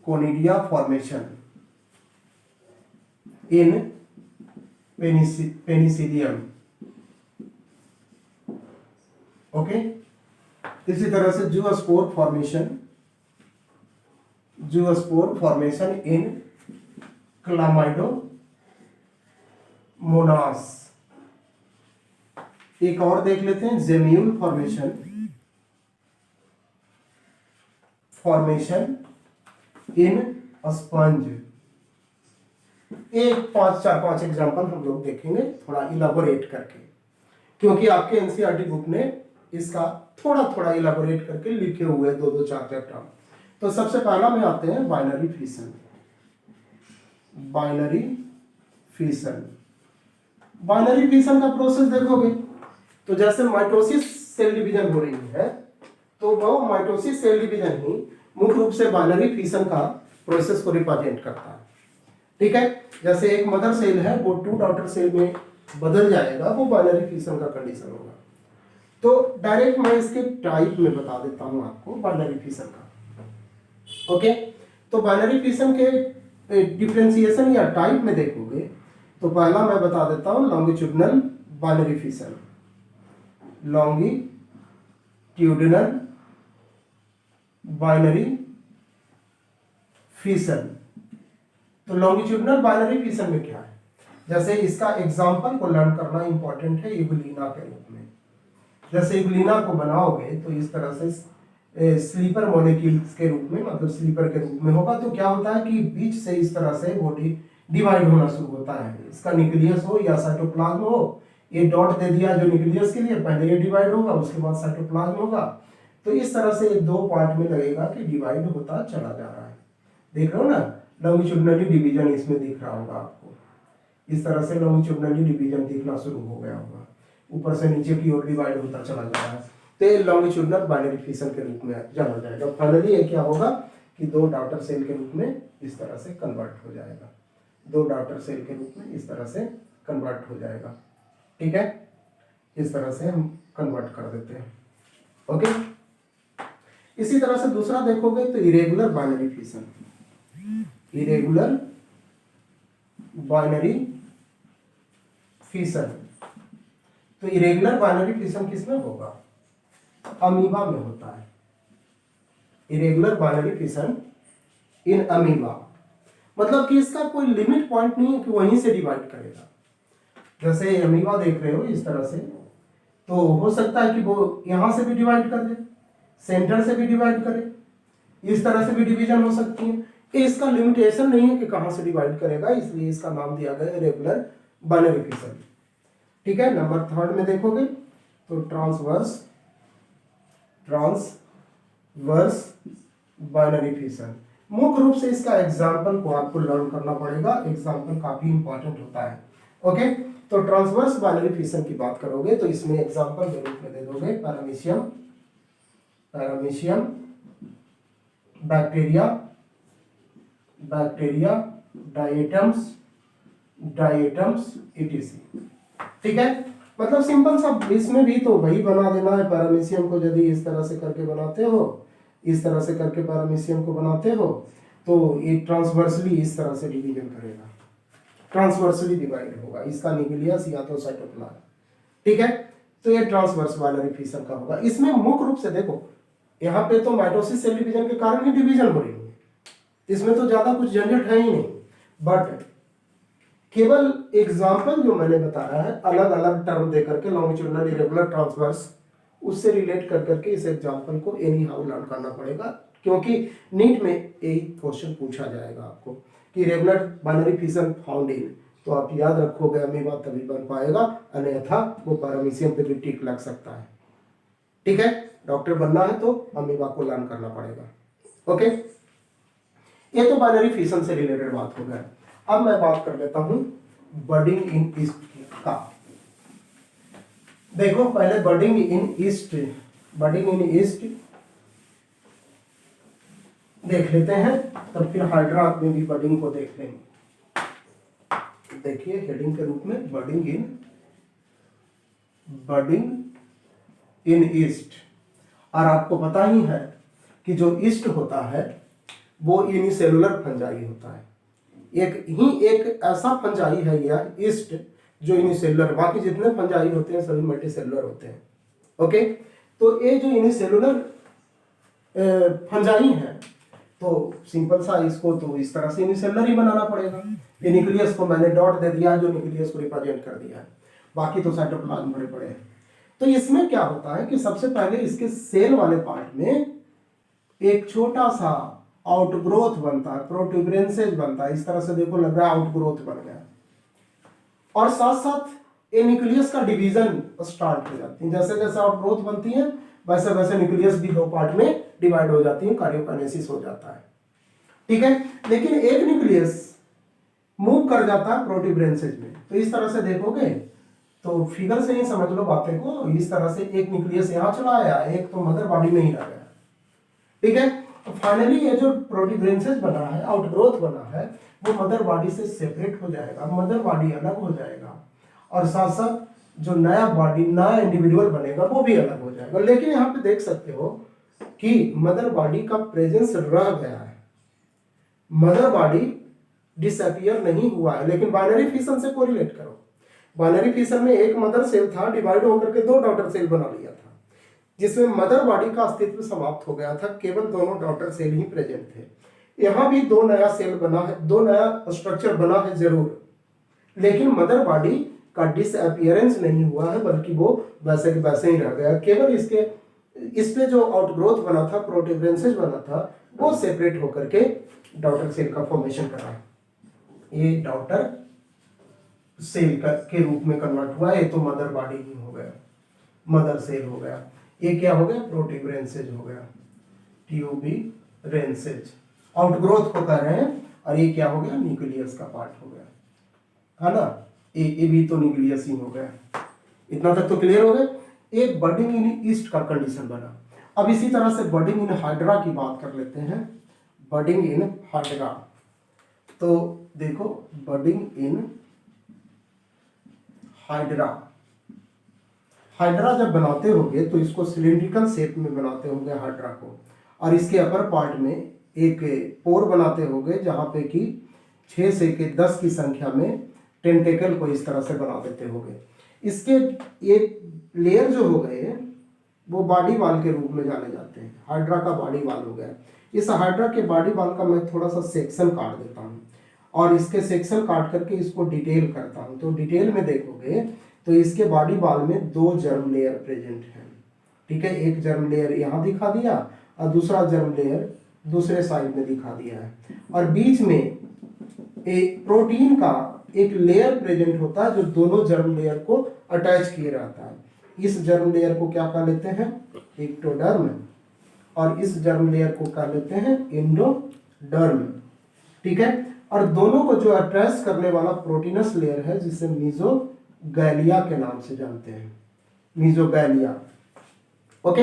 conidia formation in Penicillium. Okay, इसी तरह से zoospore formation, zoospore formation in Chlamydomonas. एक और देख लेते हैं gemmule formation, formation in sponge. एक 4-5 एग्जांपल हम लोग देखेंगे थोड़ा इलाबोरेट करके, क्योंकि आपके एनसीईआरटी बुक ने इसका थोड़ा इलाबोरेट करके लिखे हुए 2-4 चैप्टर। तो सबसे पहला में आते हैं binary fission, binary fission. Binary fission का प्रोसेस देखोगे तो जैसे माइटोसिस सेल डिवीजन हो रही है तो वो माइटोसिस सेल डिवीजन ही मुख्य रूप से बाइनरी फिशन का प्रोसेस को रिप्रेजेंट करता है। ठीक है, जैसे एक मदर सेल है वो 2 डॉटर सेल में बदल जाएगा, वो बाइनरी फिशन का कंडीशन होगा। तो डायरेक्ट मैं इसके टाइप में बता देता हूं आपको बाइनरी फिशन का। ओके, तो बाइनरी फिशन के डिफरेंशिएशन या टाइप में देखोगे तो पहला मैं बता देता हूं longitudinal binary fission. Longitudinal binary fission. तो लॉन्गिट्यूडिनल बाइनरी फिशन में क्या है, जैसे इसका एग्जांपल को लर्न करना इंपॉर्टेंट है यूग्लिना के रूप में। जैसे यूग्लिना को बनाओगे तो इस तरह से स्लीपर मॉलिक्यूल्स के रूप में, मतलब स्लीपर के रूप में होगा। तो क्या होता है कि बीच से इस तरह से बॉडी डिवाइड होना शुरू होता है। इसका न्यूक्लियस हो या साइटोप्लाज्म हो, ये डॉट दे दिया जो न्यूक्लियस के लिए, पहले ये डिवाइड होगा उसके बाद साइटोप्लाज्म होगा। तो इस तरह से ये 2 पार्ट में लगेगा कि डिवाइड होता चला जा रहा है। देख रहे हो ना, लॉन्गिट्यूडिनली डिवीजन इसमें दिख रहा होगा आपको। इस तरह से लॉन्गिट्यूडिनली डिवीजन दिखना शुरू हो गया होगा, ऊपर से नीचे की ओर डिवाइड होता चला जा रहा है। तो ये लॉन्गिट्यूडिनल बाइनरी फिशन के रूप में जाना जाएगा। फाइनली ये क्या होगा कि 2 डॉटर सेल के रूप में इस तरह से कन्वर्ट हो जाएगा। 2 डॉटर सेल के रूप में इस तरह से कन्वर्ट हो जाएगा। ठीक है, इस तरह से हम कन्वर्ट कर देते हैं। ओके, इसी तरह से दूसरा देखोगे तो irregular binary fission. Irregular binary fission, तो इरेगुलर बाइनरी फिशन किसमें होगा, अमीबा में होता है। Irregular binary fission in amoeba, मतलब कि इसका कोई लिमिट पॉइंट नहीं है कि वहीं से डिवाइड करेगा। जैसे अमीबा देख रहे हो इस तरह से, तो हो सकता है कि वो यहां से भी डिवाइड कर दे, सेंटर से भी डिवाइड करे, इस तरह से भी डिवीजन हो सकती है। इसका लिमिटेशन नहीं है कि कहां से डिवाइड करेगा, इसलिए इसका नाम दिया गया इरेगुलर बाइनरी फिशन। ठीक है, नंबर 3 में देखोगे तो ट्रांसवर्स बाइनरी फिशन। मुख्य रूप से इसका एग्जाम्पल को आपको लर्न करना पड़ेगा, एग्जाम्पल काफी इंपॉर्टेंट होता है। ओके, तो ट्रांसवर्स बाइनरी फिशन की बात करोगे तो इसमें एग्जाम्पल के रूप में दे दोगे पैरामीशियम बैक्टीरिया डायटम्स इटीसी। ठीक है, मतलब सिंपल सा, इसमें भी तो वही बना देना है। पैरामीशियम को यदि इस तरह से करके बनाते हो, इस तरह से करके पैरामीशियम को बनाते हो, तो ये ट्रांसवर्सली इस तरह से डिवीजन करेगा, ट्रांसवर्सली डिवाइड होगा। इसका न्यूक्लियस या तो साइटोप्लाज्म। ठीक है, तो ये ट्रांसवर्स बाइनरी फिशन का होगा। इसमें मुख्य रूप से देखो, यहाँ पे तो माइटोसिस सेल डिवीजन के कारण ही डिवीजन हो रही है, इसमें तो ज्यादा कुछ झंझट है ही नहीं। बट केवल एग्जाम्पल जो मैंने बताया है, अलग अलग टर्म देकर के लॉन्गिट्यूडिनल, इरेगुलर, ट्रांसवर्स, उससे रिलेट कर करके इस एग्जाम्पल को एनी हाउ लर्न करना पड़ेगा, क्योंकि नीट में यही क्वेश्चन पूछा जाएगा आपको कि regular binary fission found in, तो आप याद रखोगे अमीबा तभी बन पाएगा, अन्यथा वो पैरामीशियम पे भी टिक लग सकता है। ठीक है, डॉक्टर बनना है तो अमीबा को लर्न करना पड़ेगा। ओके, ये तो बाइनरी फिशन से रिलेटेड बात हो गया। अब मैं बात कर लेता हूं बडिंग इन ईस्ट का। देखो पहले बडिंग इन ईस्ट देख लेते हैं, तब फिर हाइड्रा में भी बडिंग को देख लेंगे। देखिए हेडिंग के रूप में बडिंग इन ईस्ट। और आपको पता ही है कि जो ईस्ट होता है वो यूनिसेलुलर फंजाई होता है। एक ऐसा फंजाई है यह ईस्ट जो यूनिसेलुलर, बाकी जितने फंजाई होते हैं सभी मल्टीसेलुलर होते हैं। ओके, तो ये जो यूनिसेलुलर फंजाई है, तो सिंपल सा इसको तो इस तरह से यूनिसेलुलर ही बनाना पड़ेगा। ये न्यूक्लियस को मैंने डॉट दे दिया जो न्यूक्लियस को रिप्रेजेंट कर दिया है, बाकी तो साइटोप्लाज्म भरे पड़े हैं। तो इसमें क्या होता है कि सबसे पहले इसके सेल वाले पार्ट में एक छोटा सा आउटग्रोथ बनता है, प्रोट्यूबरेंसेज बनता है। इस तरह से देखो लग रहा है आउटग्रोथ बन गया, और साथ साथ ये न्यूक्लियस का डिवीजन स्टार्ट हो जाती है। जैसे जैसे आउटग्रोथ बनती है वैसे वैसे न्यूक्लियस भी 2 पार्ट में डिवाइड हो जाती है, कार्योकाइनेसिस हो जाता है। ठीक है, लेकिन एक न्यूक्लियस मूव कर जाता है प्रोट्यूबरेंसेज में। तो इस तरह से देखोगे तो फिगर से ही समझ लो बातें को। इस तरह से एक न्यूक्लियस यहाँ चला आया, एक तो मदर बॉडी में ही रह गया। ठीक है, तो फाइनली ये जो प्रोट्यूबरेंसेस बना है, आउटग्रोथ बना है, वो मदर बॉडी से सेपरेट हो जाएगा, मदर बॉडी अलग हो जाएगा और साथ साथ जो नया बॉडी, नया इंडिविजुअल बनेगा वो भी अलग हो जाएगा। लेकिन यहाँ पे देख सकते हो कि मदर बॉडी का प्रेजेंस रह गया है, मदर बॉडी डिसअपियर नहीं हुआ है। लेकिन बाइनरी फिशन से कोरिलेट करो, बाइनरी फिशन में एक मदर सेल था, डिवाइड होकर के दो डॉटर सेल बना लिया था, जिसमें मदर बॉडी का अस्तित्व समाप्त हो गया था, केवल दोनों डॉटर सेल ही प्रेजेंट थे। यहाँ भी दो नया सेल बना है, दो नया स्ट्रक्चर बना है जरूर, लेकिन मदर बॉडी का डिसअपियरेंस नहीं हुआ है, बल्कि वो वैसे के वैसे ही रह गया। केवल इस पे जो आउटग्रोथ बना था, प्रोट्यूबरेंसेस बना था, वो सेपरेट होकर के डॉटर सेल का फॉर्मेशन करा। ये डॉटर सेल के रूप में कन्वर्ट हुआ, ये तो मदर बॉडी ही हो गया, मदर सेल हो गया। ये क्या हो गया? प्रोट्यूबरेंसेज हो गया, ट्यूबरेंसेज, आउटग्रोथ को कह रहे हैं। और ये क्या हो गया? न्यूक्लियस का पार्ट हो गया, है ना। ये भी तो न्यूक्लियस ही हो गया। इतना तक तो क्लियर हो गया। एक बडिंग इन ईस्ट का कंडीशन बना। अब इसी तरह से बडिंग इन हाइड्रा की बात कर लेते हैं। बडिंग इन हाइड्रा, तो देखो बडिंग इन हाइड्रा, हाइड्रा जब बनाते होगे तो इसको सिलिंड्रिकल शेप में बनाते होंगे हाइड्रा को, और इसके अपर पार्ट में एक पोर बनाते होंगे जहां पे कि 6 से 10 की संख्या में टेंटेकल को इस तरह से बना देते होंगे। इसके ये लेयर जो हो गए वो बॉडी वाल के रूप में जाने जाते हैं। हाइड्रा का बॉडी वाल हो गया। इस हाइड्रा के बॉडी वाल का मैं थोड़ा सा सेक्शन काट देता हूँ और इसके सेक्शन काट करके इसको डिटेल करता हूँ। तो डिटेल में देखोगे तो इसके बॉडी वाल में 2 जर्म लेयर प्रेजेंट है, ठीक है। एक जर्म लेयर यहाँ दिखा दिया और दूसरा जर्म लेयर दूसरे साइड में दिखा दिया है, और बीच में एक प्रोटीन का एक लेयर प्रेजेंट होता है जो दोनों जर्म लेयर को अटैच किए रहता है। इस जर्म लेयर को क्या कह लेते हैं? एक्टोडर्म, और इस जर्म लेयर को कह लेते हैं एंडोडर्म, ठीक है। और दोनों को जो अटैच करने वाला प्रोटीनस लेयर है जिसे मीजोगैलिया के नाम से जानते हैं, मीजोगैलिया। ओके,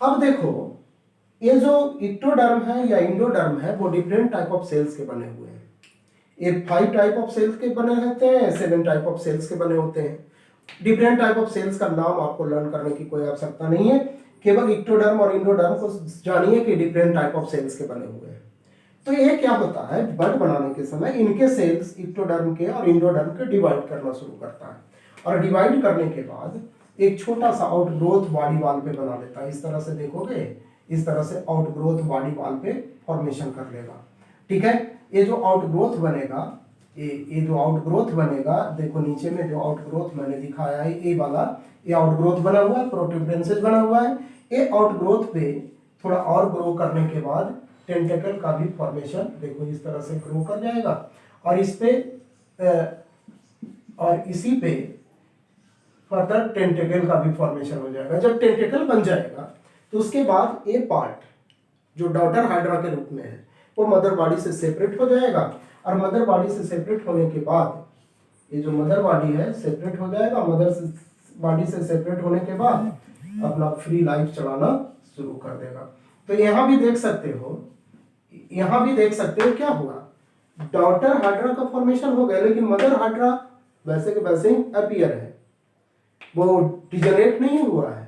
अब देखो ये जो एक्टोडर्म है या एंडोडर्म है वो डिफरेंट टाइप ऑफ सेल्स के बने हुए हैं। ये 5 टाइप ऑफ सेल्स के बने रहते हैं, 7 टाइप ऑफ सेल्स के बने होते हैं। डिफरेंट टाइप ऑफ सेल्स का नाम आपको लर्न करने की कोई आवश्यकता नहीं है, केवल एक्टोडर्म और एंडोडर्म को जानिए कि डिफरेंट टाइप ऑफ सेल्स के बने हुए हैं। तो ये क्या होता है, बड बनाने के समय इनके सेल्स एक्टोडर्म के और एंडोडर्म के डिवाइड करना शुरू करता है, और डिवाइड करने के बाद एक छोटा सा आउटग्रोथ बॉडी वाल पे बना लेता है। इस तरह से देखोगे, इस तरह से आउटग्रोथ बॉडी वाल पे फॉर्मेशन कर लेगा, ठीक है। ये जो आउटग्रोथ बनेगा, ये जो आउटग्रोथ बनेगा, देखो नीचे में जो आउटग्रोथ मैंने दिखाया है ये वाला, ये आउटग्रोथ बना हुआ है, प्रोट्यूबरेंसेस बना हुआ है। ये आउटग्रोथ पे थोड़ा और ग्रो करने के बाद टेंटेकल का भी फॉर्मेशन देखो इस तरह से ग्रो कर जाएगा, और इस पे और इसी पे फर्दर टेंटेकल का भी फॉर्मेशन हो जाएगा। जब टेंटेकल बन जाएगा तो उसके बाद ये पार्ट जो डॉटर हाइड्रा के रूप में है वो मदर बॉडी से सेपरेट हो जाएगा, और मदर बॉडी से सेपरेट होने के बाद ये जो मदर बॉडी है सेपरेट हो जाएगा। मदर बॉडी से सेपरेट होने के बाद अपना फ्री लाइफ चलाना शुरू कर देगा। तो यहाँ भी देख सकते हो, यहाँ भी देख सकते हो क्या हुआ, डॉटर हाइड्रा का फॉर्मेशन हो गया, लेकिन मदर हाइड्रा वैसे के वैसे ही अपीयर है, वो डिजनरेट नहीं हुआ है।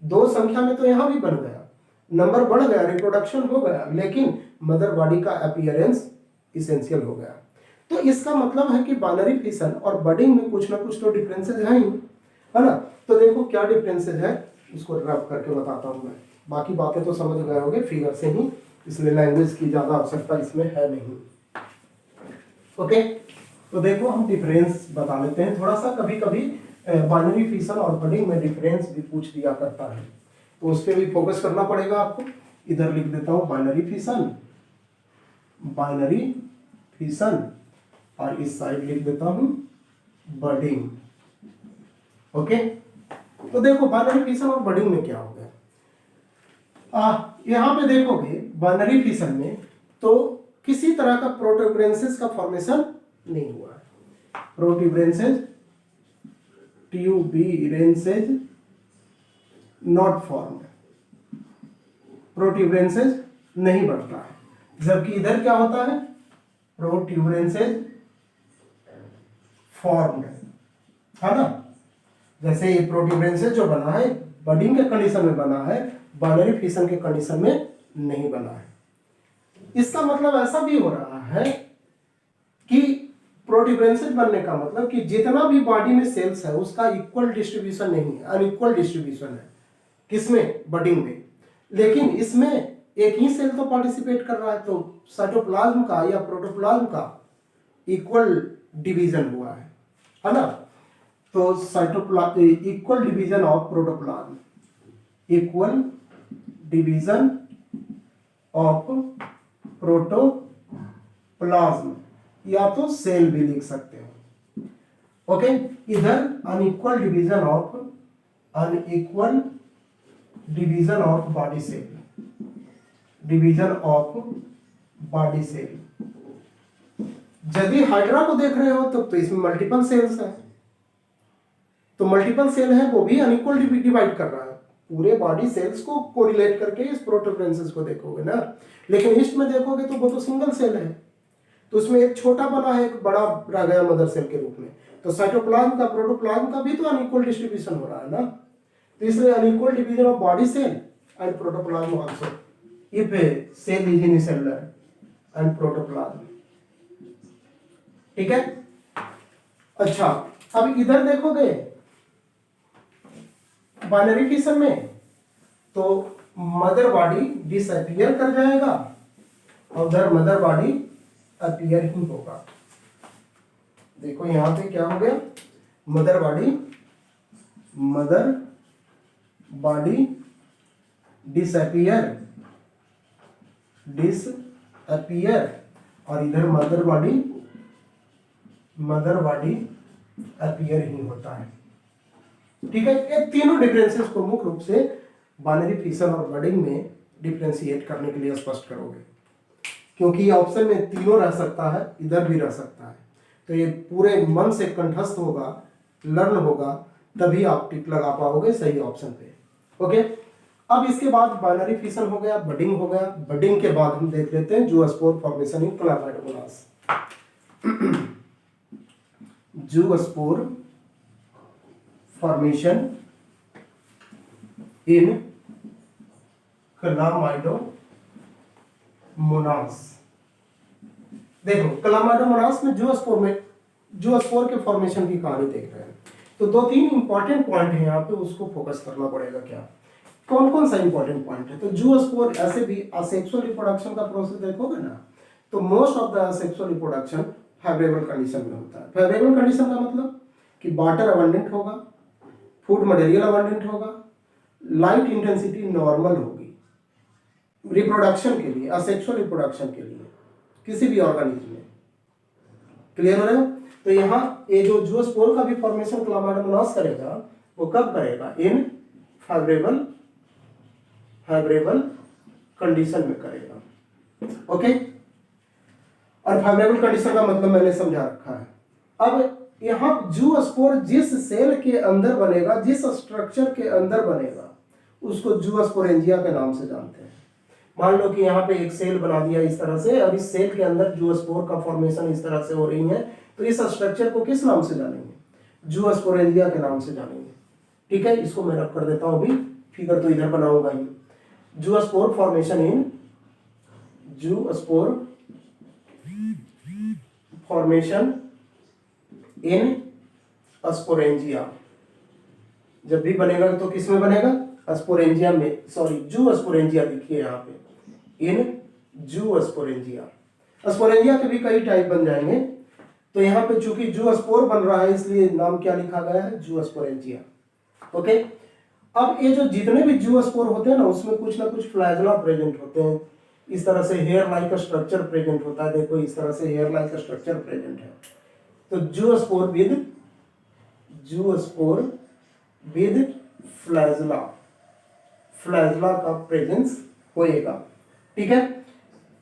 2 संख्या में तो यहाँ भी बन गया, नंबर बढ़ गया, रिप्रोडक्शन हो गया, लेकिन मदर बॉडी का अपीयरेंस इसेंशियल हो गया। तो इसका मतलब है कि बाइनरी फिशन और बडिंग में कुछ ना कुछ तो डिफरेंसेस हैं ही, है ना। तो देखो क्या डिफरेंसेस है उसको रब करके बताता हूँ मैं। बाकी बातें तो समझ गए होंगे फिगर से ही, इसलिए लैंग्वेज की ज़्यादा आवश्यकता इसमें है नहीं। ओके, तो देखो हम डिफरेंस बता लेते हैं थोड़ा सा। कभी कभी बाइनरी फिशन और बडिंग में डिफरेंस भी पूछ दिया करता है, तो उस पर भी फोकस करना पड़ेगा आपको। इधर लिख देता हूँ बाइनरी फिशन, बाइनरी फिशन, और इस साइड लिख देता हूँ बडिंग। ओके, तो देखो बाइनरी फिशन और बडिंग में क्या हो गया। यहाँ पे देखोगे बाइनरी फिशन में तो किसी तरह का प्रोट्यूबरेंसेस का फॉर्मेशन नहीं हुआ है। प्रोट्यूबरेंसेस, ट्यूबरेंसेस नॉट फॉर्म्ड, प्रोट्यूबरेंसेस नहीं बढ़ता है, जबकि इधर क्या होता है, प्रोट्यूबरेंसेज फॉर्म्ड है ना। जैसे ये प्रोट्यूबरेंसेज जो बना है बडिंग के कंडीशन में बना है, बाइनरी फिशन के कंडीशन में नहीं बना है। इसका मतलब ऐसा भी हो रहा है कि प्रोट्यूबरेंसेज बनने का मतलब कि जितना भी बॉडी में सेल्स है उसका इक्वल डिस्ट्रीब्यूशन नहीं है, अनइक्वल डिस्ट्रीब्यूशन है। किसमें, बडिंग में। लेकिन इसमें एक ही सेल तो पार्टिसिपेट कर रहा है, तो साइटोप्लाज्म का या प्रोटोप्लाज्म का इक्वल डिवीजन हुआ है ना। तो cytoplasm equal division of protoplasm, equal division of protoplasm, या तो सेल भी लिख सकते हो। ओके, इधर unequal division of body cell, division of body cell. यदि हाइड्रा को देख रहे हो तो इसमें मल्टीपल सेल्स है, तो मल्टीपल सेल है वो भी अनइक्वल डिवाइड कर रहा है। पूरे बॉडी सेल्स को कोरिलेट करके इस प्रोटोप्लाज्म को देखोगे ना, लेकिन ईस्ट में देखोगे तो वो तो सिंगल सेल है, तो उसमें एक छोटा बना है, एक बड़ा रह गया मदर सेल के रूप में। तो साइटोप्लाज्म का प्रोटोप्लाज्म का भी तो अनइक्वल डिस्ट्रीब्यूशन हो रहा है ना, तो इसलिए unequal division of body cell and protoplasm also if cell is unicellular and protoplasm. ठीक है। अच्छा, अब इधर देखोगे बाइनरी फिशन में तो मदर बॉडी डिसअपीयर कर जाएगा और उधर मदर बॉडी अपीयर ही होगा। देखो यहां पे क्या हो गया, मदर बॉडी डिसअपीयर और इधर मदर बॉडी अपीयर ही होता है। ठीक है, ये तीनों डिफरेंसेस को मुख्य रूप से बाइनरी फिशन और बडिंग में डिफरेंशिएट करने के लिए स्पष्ट करोगे, क्योंकि ये ऑप्शन में तीनों रह सकता है, इधर भी रह सकता है। तो ये पूरे मन से कंठस्थ होगा, लर्न होगा, तभी आप टिक लगा पाओगे सही ऑप्शन पे। ओके, अब इसके बाद बाइनरी फिशन हो गया, बडिंग हो गया। बडिंग के बाद हम देख लेते हैं zoospore formation in Chlamydomonas. Zoospore formation in Chlamydomonas. देखो क्लामाइडोमोनास में जूस्पोर के फॉर्मेशन की कहानी देख रहे हैं, तो दो तीन इंपॉर्टेंट पॉइंट है यहाँ पे, उसको फोकस करना पड़ेगा। क्या, कौन कौन सा इंपॉर्टेंट पॉइंट है? तो जूस्पोर ऐसे भी असेक्सुअल रिप्रोडक्शन का प्रोसेस देखोगे ना, तो most of the asexual reproduction favourable condition में होता है। फेवरेबल कंडीशन का मतलब कि वाटर अबंडेंट होगा, फूड मटेरियल अबंडेंट होगा, लाइट इंटेंसिटी नॉर्मल होगी रिप्रोडक्शन के लिए, असेक्सुअल रिप्रोडक्शन के लिए किसी भी ऑर्गेनिज्म में। क्लियर हो रहा है? तो यहाँ ये जो जूस्पोर का भी फॉर्मेशन क्लामाइडोमोनास करेगा, वो कब करेगा? इन फेवरेबल कंडीशन में करेगा। ओके, और फेवरेबल कंडीशन का मतलब मैंने समझा रखा है। अब यहाँ जूस्पोर जिस सेल के अंदर बनेगा, जिस स्ट्रक्चर के अंदर बनेगा, उसको जूस्पोरेंजिया के नाम से जानते हैं। मान लो कि यहाँ पे एक सेल बना दिया इस तरह से, और इस सेल के अंदर जूस्पोर का फॉर्मेशन इस तरह से हो रही है, तो इस स्ट्रक्चर को किस नाम से जानेंगे? जूस्पोरेंजिया के नाम से जानेंगे। ठीक है, इसको मैं रख कर देता हूँ, अभी फिगर तो इधर बनाऊंगा ही। जूस्पोर फॉर्मेशन इन स्पोरेंजिया जब भी बनेगा तो किस में बनेगा? स्पोरेंजिया में, सॉरी जूस्पोरेंजिया लिखिए यहाँ पे, इन जूस्पोरेंजिया। स्पोरेंजिया के भी कई टाइप बन जाएंगे, तो यहाँ पे चूंकि जूस्पोर बन रहा है इसलिए नाम क्या लिखा गया है? जूस्पोरेंजिया। ओके, अब ये जो जितने भी जूस्पोर होते हैं ना, उसमें कुछ ना कुछ फ्लैगेला प्रेजेंट होते हैं। इस तरह से हेयर लाइक स्ट्रक्चर प्रेजेंट होता है, देखो इस तरह से हेयर लाइक स्ट्रक्चर प्रेजेंट है। तो जूस्पोर विद फ्लैगेला का प्रेजेंस होएगा। ठीक है,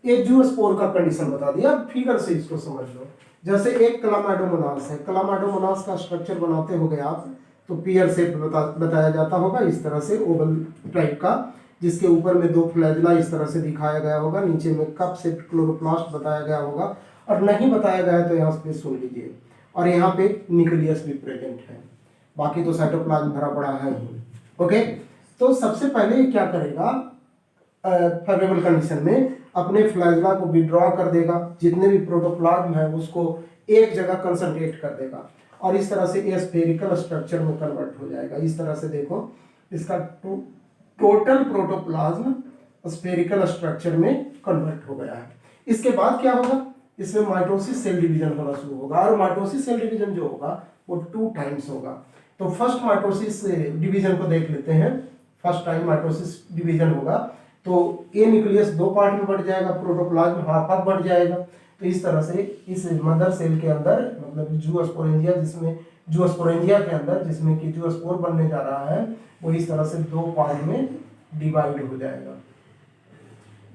ये जूस्पोर का कंडीशन बता दिया। अब फिगर से इसको समझ लो। जैसे एक क्लामाइडोमोनास है, क्लामाइडोमोनास का स्ट्रक्चर बनाते होगे आप, तो पियर शेप बताया जाता होगा इस तरह से, ओवल टाइप का। जिसके ऊपर में 2 फ्लैजिला इस तरह से दिखाया गया होगा, नीचे में कप से क्लोरोप्लास्ट बताया गया होगा, और नहीं बताया गया है तो यहाँ पे सुन लीजिए। और यहाँ पे न्यूक्लियस भी प्रेजेंट है, बाकी तो साइटोप्लाज्म भरा पड़ा है ही। ओके, तो सबसे पहले ये क्या करेगा, फेवरेबल कंडीशन में अपने फ्लैजिला को विड्रॉ कर देगा, जितने भी प्रोटोप्लाज्म है उसको एक जगह कंसंट्रेट कर देगा, और इस तरह से ये स्फेरिकल स्ट्रक्चर में कन्वर्ट हो जाएगा। इस तरह से देखो, इसका टोटल प्रोटोप्लाज्म स्फेरिकल स्ट्रक्चर में कन्वर्ट हो गया है। इसके बाद क्या होगा, इसमें माइटोसिस सेल डिवीजन होना शुरू होगा, और माइटोसिस सेल डिवीजन जो होगा वो 2 टाइम्स होगा। तो फर्स्ट माइटोसिस डिवीजन को देख लेते हैं। फर्स्ट टाइम माइटोसिस डिवीजन होगा तो ए न्यूक्लियस 2 पार्ट में बढ़ जाएगा, प्रोटोप्लाज्म हाफ हाफ बढ़ जाएगा। तो इस तरह से इस मदर सेल के अंदर, मतलब जूस्पोरेंजिया, जिसमें जूस्पोरेंजिया के अंदर जिसमें कि जूस्पोर बनने जा रहा है, वो इस तरह से 2 पार्ट में डिवाइड हो जाएगा।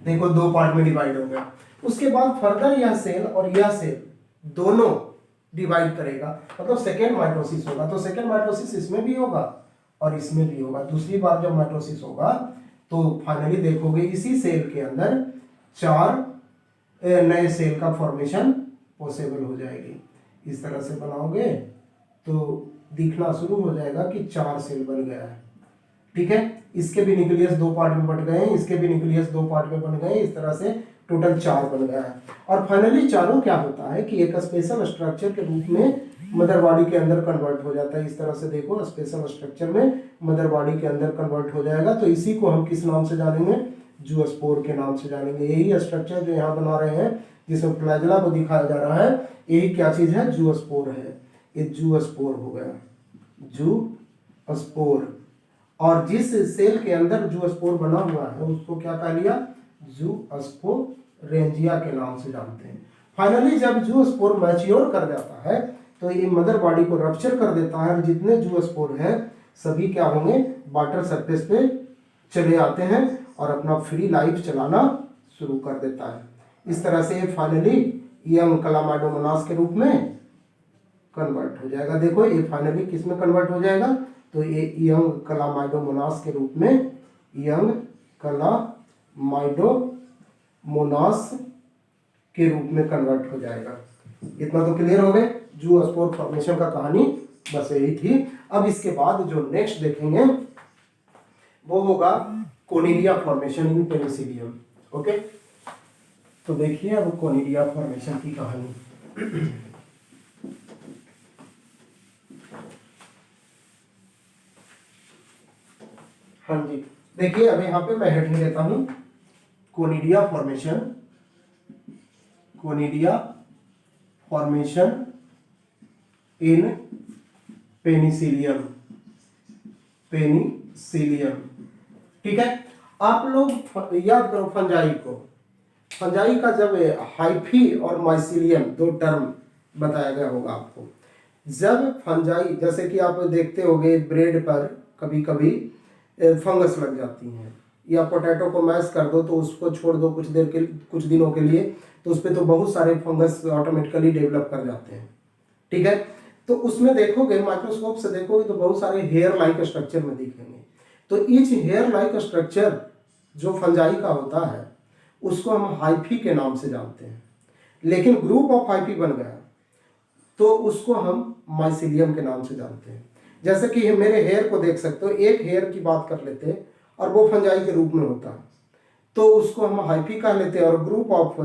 देखो 2 पार्ट में डिवाइड हो गया। उसके बाद फर्दर यह सेल और यह सेल दोनों डिवाइड करेगा, मतलब सेकेंड माइटोसिस होगा। तो सेकेंड माइटोसिस इसमें भी होगा और इसमें भी होगा। दूसरी बार जब माइटोसिस होगा तो फाइनली देखोगे इसी सेल के अंदर 4 नए सेल का फॉर्मेशन पॉसिबल हो जाएगी। इस तरह से बनाओगे तो दिखना शुरू हो जाएगा कि 4 सेल बन गया है। ठीक है, इसके भी न्यूक्लियस 2 पार्ट में बट गए, इसके भी न्यूक्लियस 2 पार्ट में बन गए, इस तरह से टोटल 4 बन गया है। और फाइनली चारों क्या होता है कि एक स्पेशल स्ट्रक्चर के रूप में मदर बॉडी के अंदर कन्वर्ट हो जाता है। इस तरह से देखो, स्पेशल स्ट्रक्चर में मदर बॉडी के अंदर कन्वर्ट हो जाएगा। तो इसी को हम किस नाम से जानेंगे, जूस्पोर के नाम से जानेंगे। यही स्ट्रक्चर जो यहाँ बना रहे हैं, जिसमें फ्लैजिला को दिखाया जा रहा है, यही क्या चीज है, जूस्पोर है। ये जूस्पोर हो गया, जूस्पोर। और जिस सेल के अंदर जूस्पोर बना हुआ है उसको क्या कह लिया, जूस्पोरेंजिया के नाम से जानते हैं। फाइनली जब जूस्पोर मैच्योर कर जाता है तो ये मदर बॉडी को रप्चर कर देता है, और जितने जूस्पोर हैं सभी क्या होंगे, वाटर सरफेस पे चले आते हैं और अपना फ्री लाइफ चलाना शुरू कर देता है। इस तरह से फाइनली यंग क्लामाइडोमोनास के रूप में कन्वर्ट हो जाएगा। देखो ये फाइनली किस में कन्वर्ट हो जाएगा, तो ये यंग क्लामाइडोमोनास के रूप में, यंग क्लामाइडोमोनास के रूप में कन्वर्ट हो जाएगा। इतना तो क्लियर हो गए। जूस्पोर फॉर्मेशन का कहानी बस यही थी। अब इसके बाद जो नेक्स्ट देखेंगे वो होगा conidia formation in Penicillium. Okay, तो देखिए अब कोनिडिया फॉर्मेशन की कहानी। हाँ जी, देखिए अब यहाँ पे मैं हेडिंग देता हूं, conidia formation, conidia formation in Penicillium, Penicillium. ठीक है, आप लोग याद करो फंजाई को। फंजाई का जब हाइफी और माइसिलियम 2 टर्म बताया गया होगा आपको। जब फंजाई, जैसे कि आप देखते होंगे ब्रेड पर कभी कभी फंगस लग जाती हैं, या पोटैटो को मैश कर दो तो उसको छोड़ दो कुछ दिनों के लिए, तो उस पर तो बहुत सारे फंगस ऑटोमेटिकली डेवलप कर जाते हैं। ठीक है, तो उसमें देखोगे, माइक्रोस्कोप से देखोगे तो बहुत सारे हेयर लाइक स्ट्रक्चर में दिखेंगे। तो ईच हेयर लाइक स्ट्रक्चर जो फंजाई का होता है उसको हम हाइफी के नाम से जानते हैं। लेकिन ग्रुप ऑफ हाइफी बन गया तो उसको हम माइसिलियम के नाम से जानते हैं। जैसे कि मेरे हेयर को देख सकते हो, एक हेयर की बात कर लेते हैं और वो फंजाई के रूप में होता है तो उसको हम हाइफी कह लेते हैं, और ग्रुप ऑफ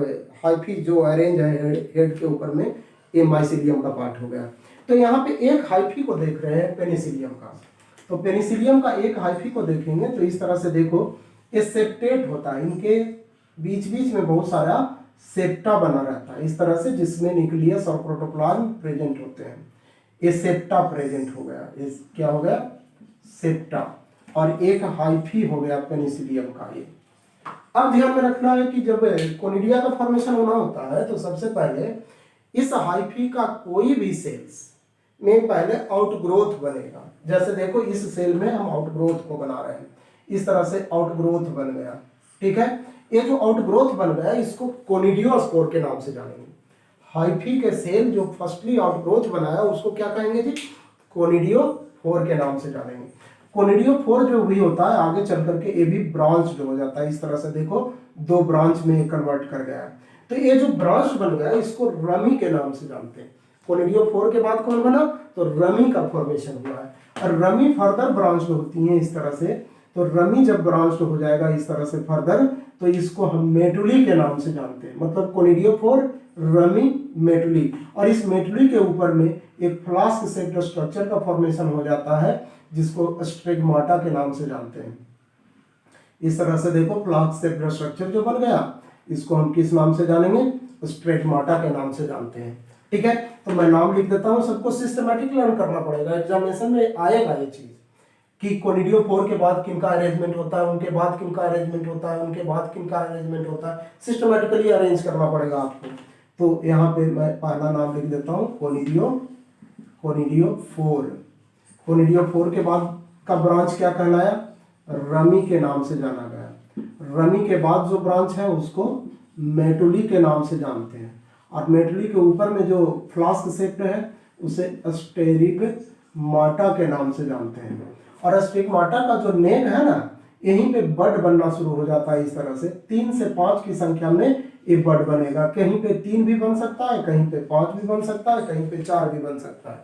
हाइफी जो अरेंज है हेड के ऊपर में, ये माइसिलियम का पार्ट हो गया। तो यहाँ पे एक हाइफी को देख रहे हैं पेनिसिलियम का, तो पेनिसिलियम का एक हाइफी को देखेंगे तो इस तरह से देखो, ये सेप्टेट होता है, इनके बीच बीच में बहुत सारा सेप्टा बना रहता है इस तरह से, जिसमें न्यूक्लियस और प्रोटोप्लाज्म प्रेजेंट होते हैं। ये सेप्टा प्रेजेंट हो गया, ये क्या हो गया, सेप्टा। और एक हाइफी हो गया पेनिसिलियम का। ये अब ध्यान में रखना है कि जब कोनिडिया का फॉर्मेशन होना होता है तो सबसे पहले इस हाइफी का कोई भी सेल्स में पहले आउटग्रोथ बनेगा। जैसे देखो इस सेल में हम आउटग्रोथ को बना रहे हैं, इस तरह से आउटग्रोथ बन गया। ठीक है, ये जो आउटग्रोथ बन गया इसको कोनिडियोस्पोर के नाम से जानेंगे। हाइफी के सेल जो फर्स्टली आउटग्रोथ बनाया उसको क्या कहेंगे जी, कोनिडियोस्पोर के नाम से जानेंगे। कोनिडियोफोर जो भी होता है आगे चल करके ये भी ब्रांच हो जाता है। इस तरह से देखो 2 ब्रांच में कन्वर्ट कर गया है। तो ये जो ब्रांच बन गया इसको रमी के नाम से जानते हैं। कोनिडियोफोर के बाद कौन बना, तो रमी का फॉर्मेशन हुआ है। और रमी फर्दर ब्रांच होती है इस तरह से। तो रमी जब ब्रांच हो जाएगा इस तरह से फर्दर, तो इसको हम मेटुली के नाम से जानते हैं। मतलब कोनिडियोफोर, रमी, मेटुली। और इस मेटुली के ऊपर में एक फ्लास्क शेप्ड स्ट्रक्चर का फॉर्मेशन हो जाता है जिसको स्ट्रिगमाटा के नाम से जानते हैं। इस तरह से देखो फ्लास्क शेप्ड स्ट्रक्चर जो बन गया इसको हम किस नाम से जानेंगे, स्ट्रिगमाटा के नाम से जानते हैं। ठीक है, तो मैं नाम लिख देता हूं, सबको सिस्टमैटिक लर्न करना पड़ेगा, एग्जामिनेशन में आएगा ये चीज कि कोनिडियोफोर के बाद किनका अरेंजमेंट होता है, उनके बाद किनका अरेंजमेंट होता है, उनके बाद किनका अरेंजमेंट होता है, सिस्टमैटिकली अरेंज करना पड़ेगा आपको। तो यहाँ पे मैं पहला नाम लिख देता हूँ कोनिडियोफोर। कोनिडियोफोर के बाद का ब्रांच क्या कहलाया, रमी के नाम से जाना गया। रमी के बाद जो ब्रांच है उसको मेटुली के नाम से जानते हैं। और मेटुली के ऊपर में जो फ्लास्क शेप्ड है उसे स्टेरिगमाटा के नाम से जानते हैं। और स्टिग्माटा का जो नेक है ना, यहीं पे बड बनना शुरू हो जाता है। इस तरह से 3 से 5 की संख्या में ये बड बनेगा। कहीं पे 3 भी बन सकता है, कहीं पे 5 भी बन सकता है, कहीं पे 4 भी बन सकता है।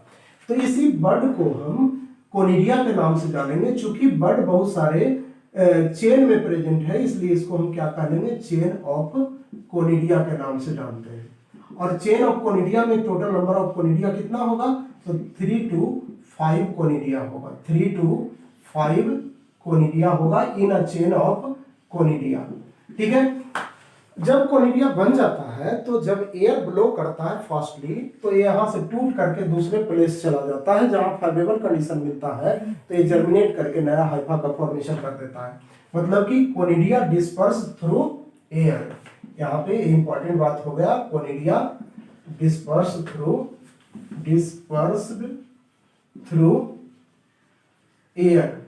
तो इसी बड को हम कोनिडिया के नाम से जानेंगे। चूंकि बड बहुत सारे चेन में प्रेजेंट है, इसलिए इसको हम क्या कहेंगे, चेन ऑफ कोनिडिया के नाम से जानते हैं। और चेन ऑफ कोनिडिया में टोटल नंबर ऑफ कोनिडिया कितना होगा, तो 3 to 5 कोनिडिया होगा। 3 to 5 कोनिडिया होगा इन अ चेन ऑफ कोनिडिया। ठीक है, जब कोनिडिया बन जाता है तो जब एयर ब्लो करता है फास्टली तो ये यहाँ से टूट करके दूसरे प्लेस चला जाता है जहाँ फेवरेबल कंडीशन मिलता है, तो ये जर्मिनेट करके नया हाइफा का फॉर्मेशन कर देता है। मतलब कि कोनिडिया डिस्पर्स थ्रू एयर। यहाँ पे इंपॉर्टेंट बात हो गया, कोनिडिया डिस्पर्स्ड थ्रू एयर।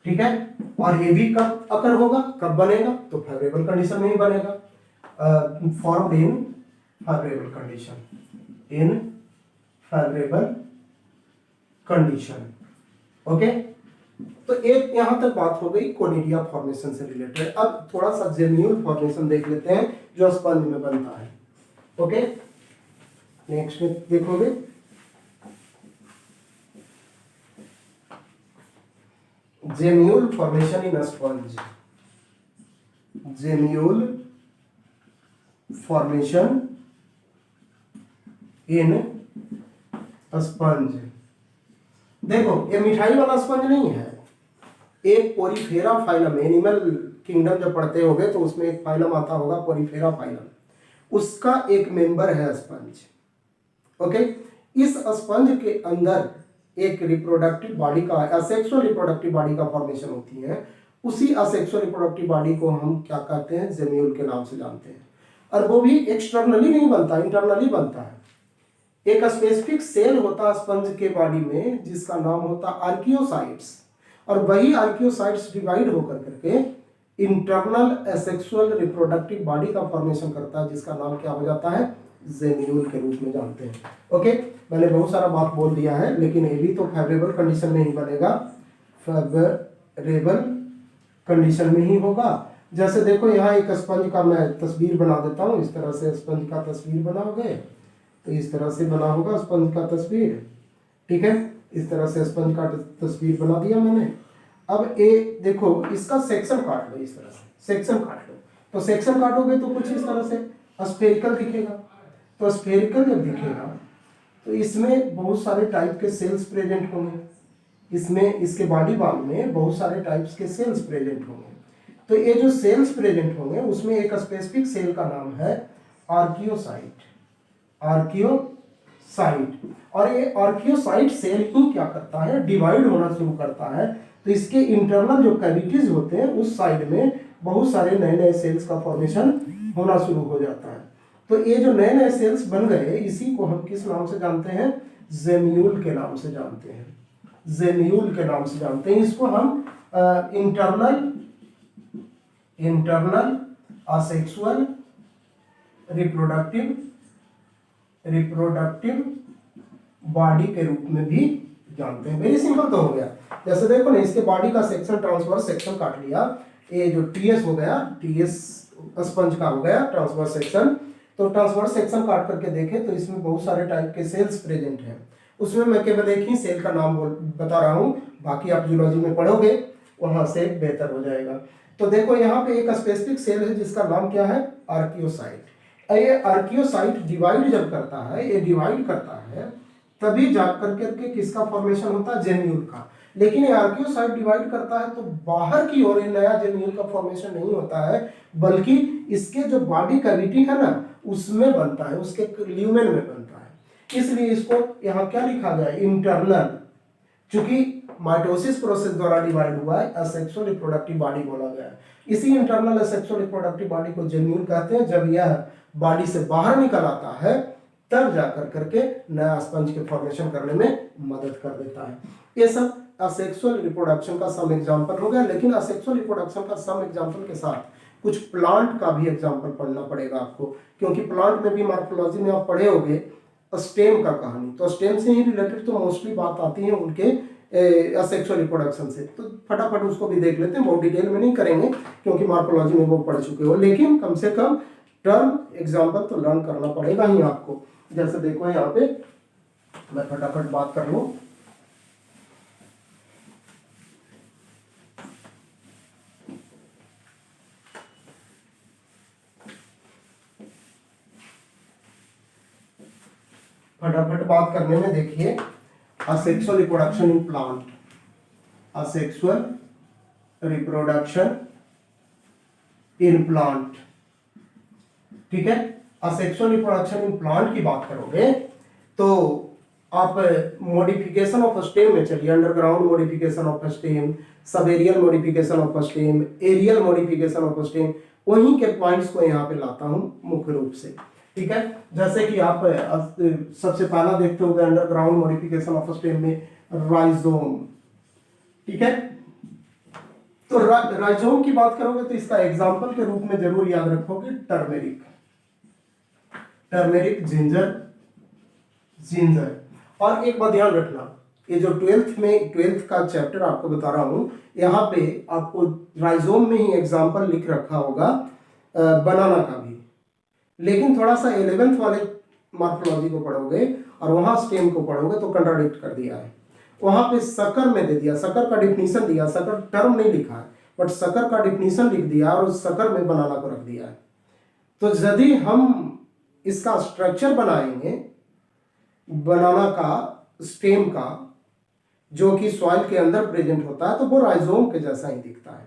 ठीक है, और ये भी कब अकर होगा, कब बनेगा, तो फेवरेबल कंडीशन में ही बनेगा। Formed in favourable condition. Okay, तो एक यहां तक बात हो गई कोनिडिया फॉर्मेशन से रिलेटेड। अब थोड़ा सा जेम्यूल फॉर्मेशन देख लेते हैं जो स्पंज में बनता है। ओके, नेक्स्ट में देखोगे gemmule formation in sponge. Gemmule formation in sponge. देखो ये मिठाई वाला स्पंज नहीं है, एक पोरीफेरा फाइलम। एनिमल किंगडम जब पढ़ते होगे तो उसमें एक फाइलम आता होगा पोरीफेरा फाइलम, उसका एक मेंबर है स्पंज। ओके, इस स्पंज के अंदर एक रिप्रोडक्टिव बॉडी का, असेक्सुअल रिप्रोडक्टिव बॉडी का फॉर्मेशन होती है। उसी असेक्सुअल रिप्रोडक्टिव बॉडी को हम क्या कहते हैं, जेम्यूल के नाम से जानते हैं। और वो भी एक्सटर्नली नहीं बनता, इंटरनली बनता है। एक स्पेसिफिक सेल होता है स्पंज के बॉडी में जिसका नाम होता है आर्कियोसाइट्स, और वही आर्कियोसाइट्स डिवाइड होकर करके इंटरनल एसेक्सुअल रिप्रोडक्टिव बॉडी का फॉर्मेशन करता है जिसका नाम क्या हो जाता है, जेम्यूल के रूप में जानते हैं। ओके, मैंने बहुत सारा बात बोल दिया है, लेकिन ये भी तो फेवरेबल कंडीशन में ही बनेगा, फेवरेबल कंडीशन में ही होगा। जैसे देखो यहाँ एक स्पंज का मैं तस्वीर बना देता हूँ। इस तरह से स्पंज का तस्वीर बनाओगे तो इस तरह से बना होगा स्पंज का तस्वीर। ठीक है, इस तरह से स्पंज का तस्वीर बना दिया मैंने। अब ये देखो इसका सेक्शन काट लो, इस तरह से सेक्शन काट लो। तो सेक्शन काटोगे तो कुछ इस तरह से स्फेरिकल दिखेगा। तो स्फेरिकल जब दिखेगा तो इसमें बहुत सारे टाइप के सेल्स प्रेजेंट होंगे। इसमें इसके बॉडी वाल में बहुत सारे टाइप्स के सेल्स प्रेजेंट होंगे। तो ये जो सेल्स प्रेजेंट होंगे उसमें एक स्पेसिफिक सेल का नाम है आर्कियोसाइट। आर्कियोसाइट, और ये आर्कियोसाइट सेल ही क्या करता है, डिवाइड होना शुरू करता है। तो इसके इंटरनल जो कैविटीज होते हैं उस साइड में बहुत सारे नए नए सेल्स का फॉर्मेशन होना शुरू हो जाता है। तो ये जो नए नए सेल्स बन गए इसी को हम किस नाम से जानते हैं, जेम्यूल के नाम से जानते हैं। जेम्यूल के नाम से जानते हैं। इसको हम इंटरनल असेक्सुअल रिप्रोडक्टिव बॉडी के रूप में भी जानते हैं। वेरी सिंपल तो हो गया। जैसे देखो ना, इसके बॉडी का सेक्शन ट्रांसवर्स सेक्शन काट लिया, ये जो टीएस हो गया, टीएस स्पंज का हो गया ट्रांसवर्स सेक्शन। तो ट्रांसवर्स सेक्शन काट करके देखें तो इसमें बहुत सारे टाइप के सेल्स प्रेजेंट हैं। उसमें मैं केवल एक ही सेल का नाम बता रहा हूँ, बाकी आप जूलॉजी में पढ़ोगे वहां से बेहतर हो जाएगा। तो देखो यहाँ पे एक स्पेसिफिक सेल है जिसका नाम क्या है, आर्कियोसाइट। ये आर्कियोसाइट डिवाइड जब करता है, ये डिवाइड करता है तभी जाकर करके किसका फॉर्मेशन होता है, जेन्यूल का। लेकिन ये आर्कियोसाइट डिवाइड करता है तो बाहर की ओर नया जेन्यूल का फॉर्मेशन नहीं होता है, बल्कि इसके जो बॉडी कैविटी है ना उसमें बनता है, उसके ल्यूमेन में बनता है। इसलिए इसको यहाँ क्या लिखा गया, इंटरनल। चूंकि माइटोसिस प्रोसेस द्वारा डिवाइड हुआ है, असेक्सुअल रिप्रोडक्टिव बॉडी बोला गया है। इसी इंटरनल असेक्सुअल रिप्रोडक्टिव बॉडी को जेन्यूल कहते हैं। जब यह बॉडी से बाहर निकल आता है तब जाकर करके नया स्पंज के फॉर्मेशन करने में मदद कर देता है। ये सब असेक्सुअल रिप्रोडक्शन का सम एग्जांपल हो गया। लेकिन असेक्सुअल रिप्रोडक्शन का सम एग्जांपल के साथ कुछ प्लांट का भी एग्जांपल पढ़ना पड़ेगा आपको, क्योंकि प्लांट में भी मॉर्फोलॉजी में आप पढ़े होंगे स्टेम का कहानी, तो स्टेम से ही रिलेटेड तो मोस्टली बात आती है उनके असेक्सुअल रिप्रोडक्शन से। तो फटाफट उसको भी देख लेते हैं, बहुत डिटेल में नहीं करेंगे क्योंकि मॉर्फोलॉजी में वो पढ़ चुके हो, लेकिन कम से कम टर्म एग्जांपल तो लर्न करना पड़ेगा ही आपको। जैसे देखो यहाँ पे मैं फटाफट बात कर लूं, फटाफट बात करने में देखिए, asexual reproduction in plant, asexual reproduction in plant, ठीक है। असेक्सुअल रिप्रोडक्शन इन प्लांट की बात करोगे तो आप मॉडिफिकेशन ऑफ स्टेम में चलिए, अंडरग्राउंड मॉडिफिकेशन ऑफ स्टेम, सब aerial modification of stem, aerial modification of stem, वहीं के पॉइंट्स को यहाँ पे लाता हूँ मुख्य रूप से, ठीक है। जैसे कि आप सबसे पहला देखते होंगे अंडरग्राउंड मॉडिफिकेशन ऑफ स्टेम में राइजोम, ठीक है। तो राइजोम की बात करोगे तो इसका एग्जांपल के रूप में जरूर याद रखोगे टर्मेरिक, टर्मेरिक, जिंजर, जिंजर। और एक बात ध्यान रखना, ये जो 12th का चैप्टर आपको बता रहा हूं, यहाँ पे आपको राइजोम में ही एग्जांपल लिख रखा होगा बनाना का भी, लेकिन थोड़ा सा 11th वाले मॉर्फोलॉजी को पढ़ोगे और वहां स्टेम को पढ़ोगे तो कंट्राडिक्ट कर दिया है। वहां पे सकर में दे दिया, सकर का डिफिनीशन दिया, सकर टर्म नहीं लिखा है बट सकर का डिफिनीशन लिख दिया और उस सकर में बनाना को रख दिया है। तो यदि हम इसका स्ट्रक्चर बनाएंगे बनाना का, स्टेम का, जो कि सॉइल के अंदर प्रेजेंट होता है, तो वो राइजोम के जैसा ही दिखता है।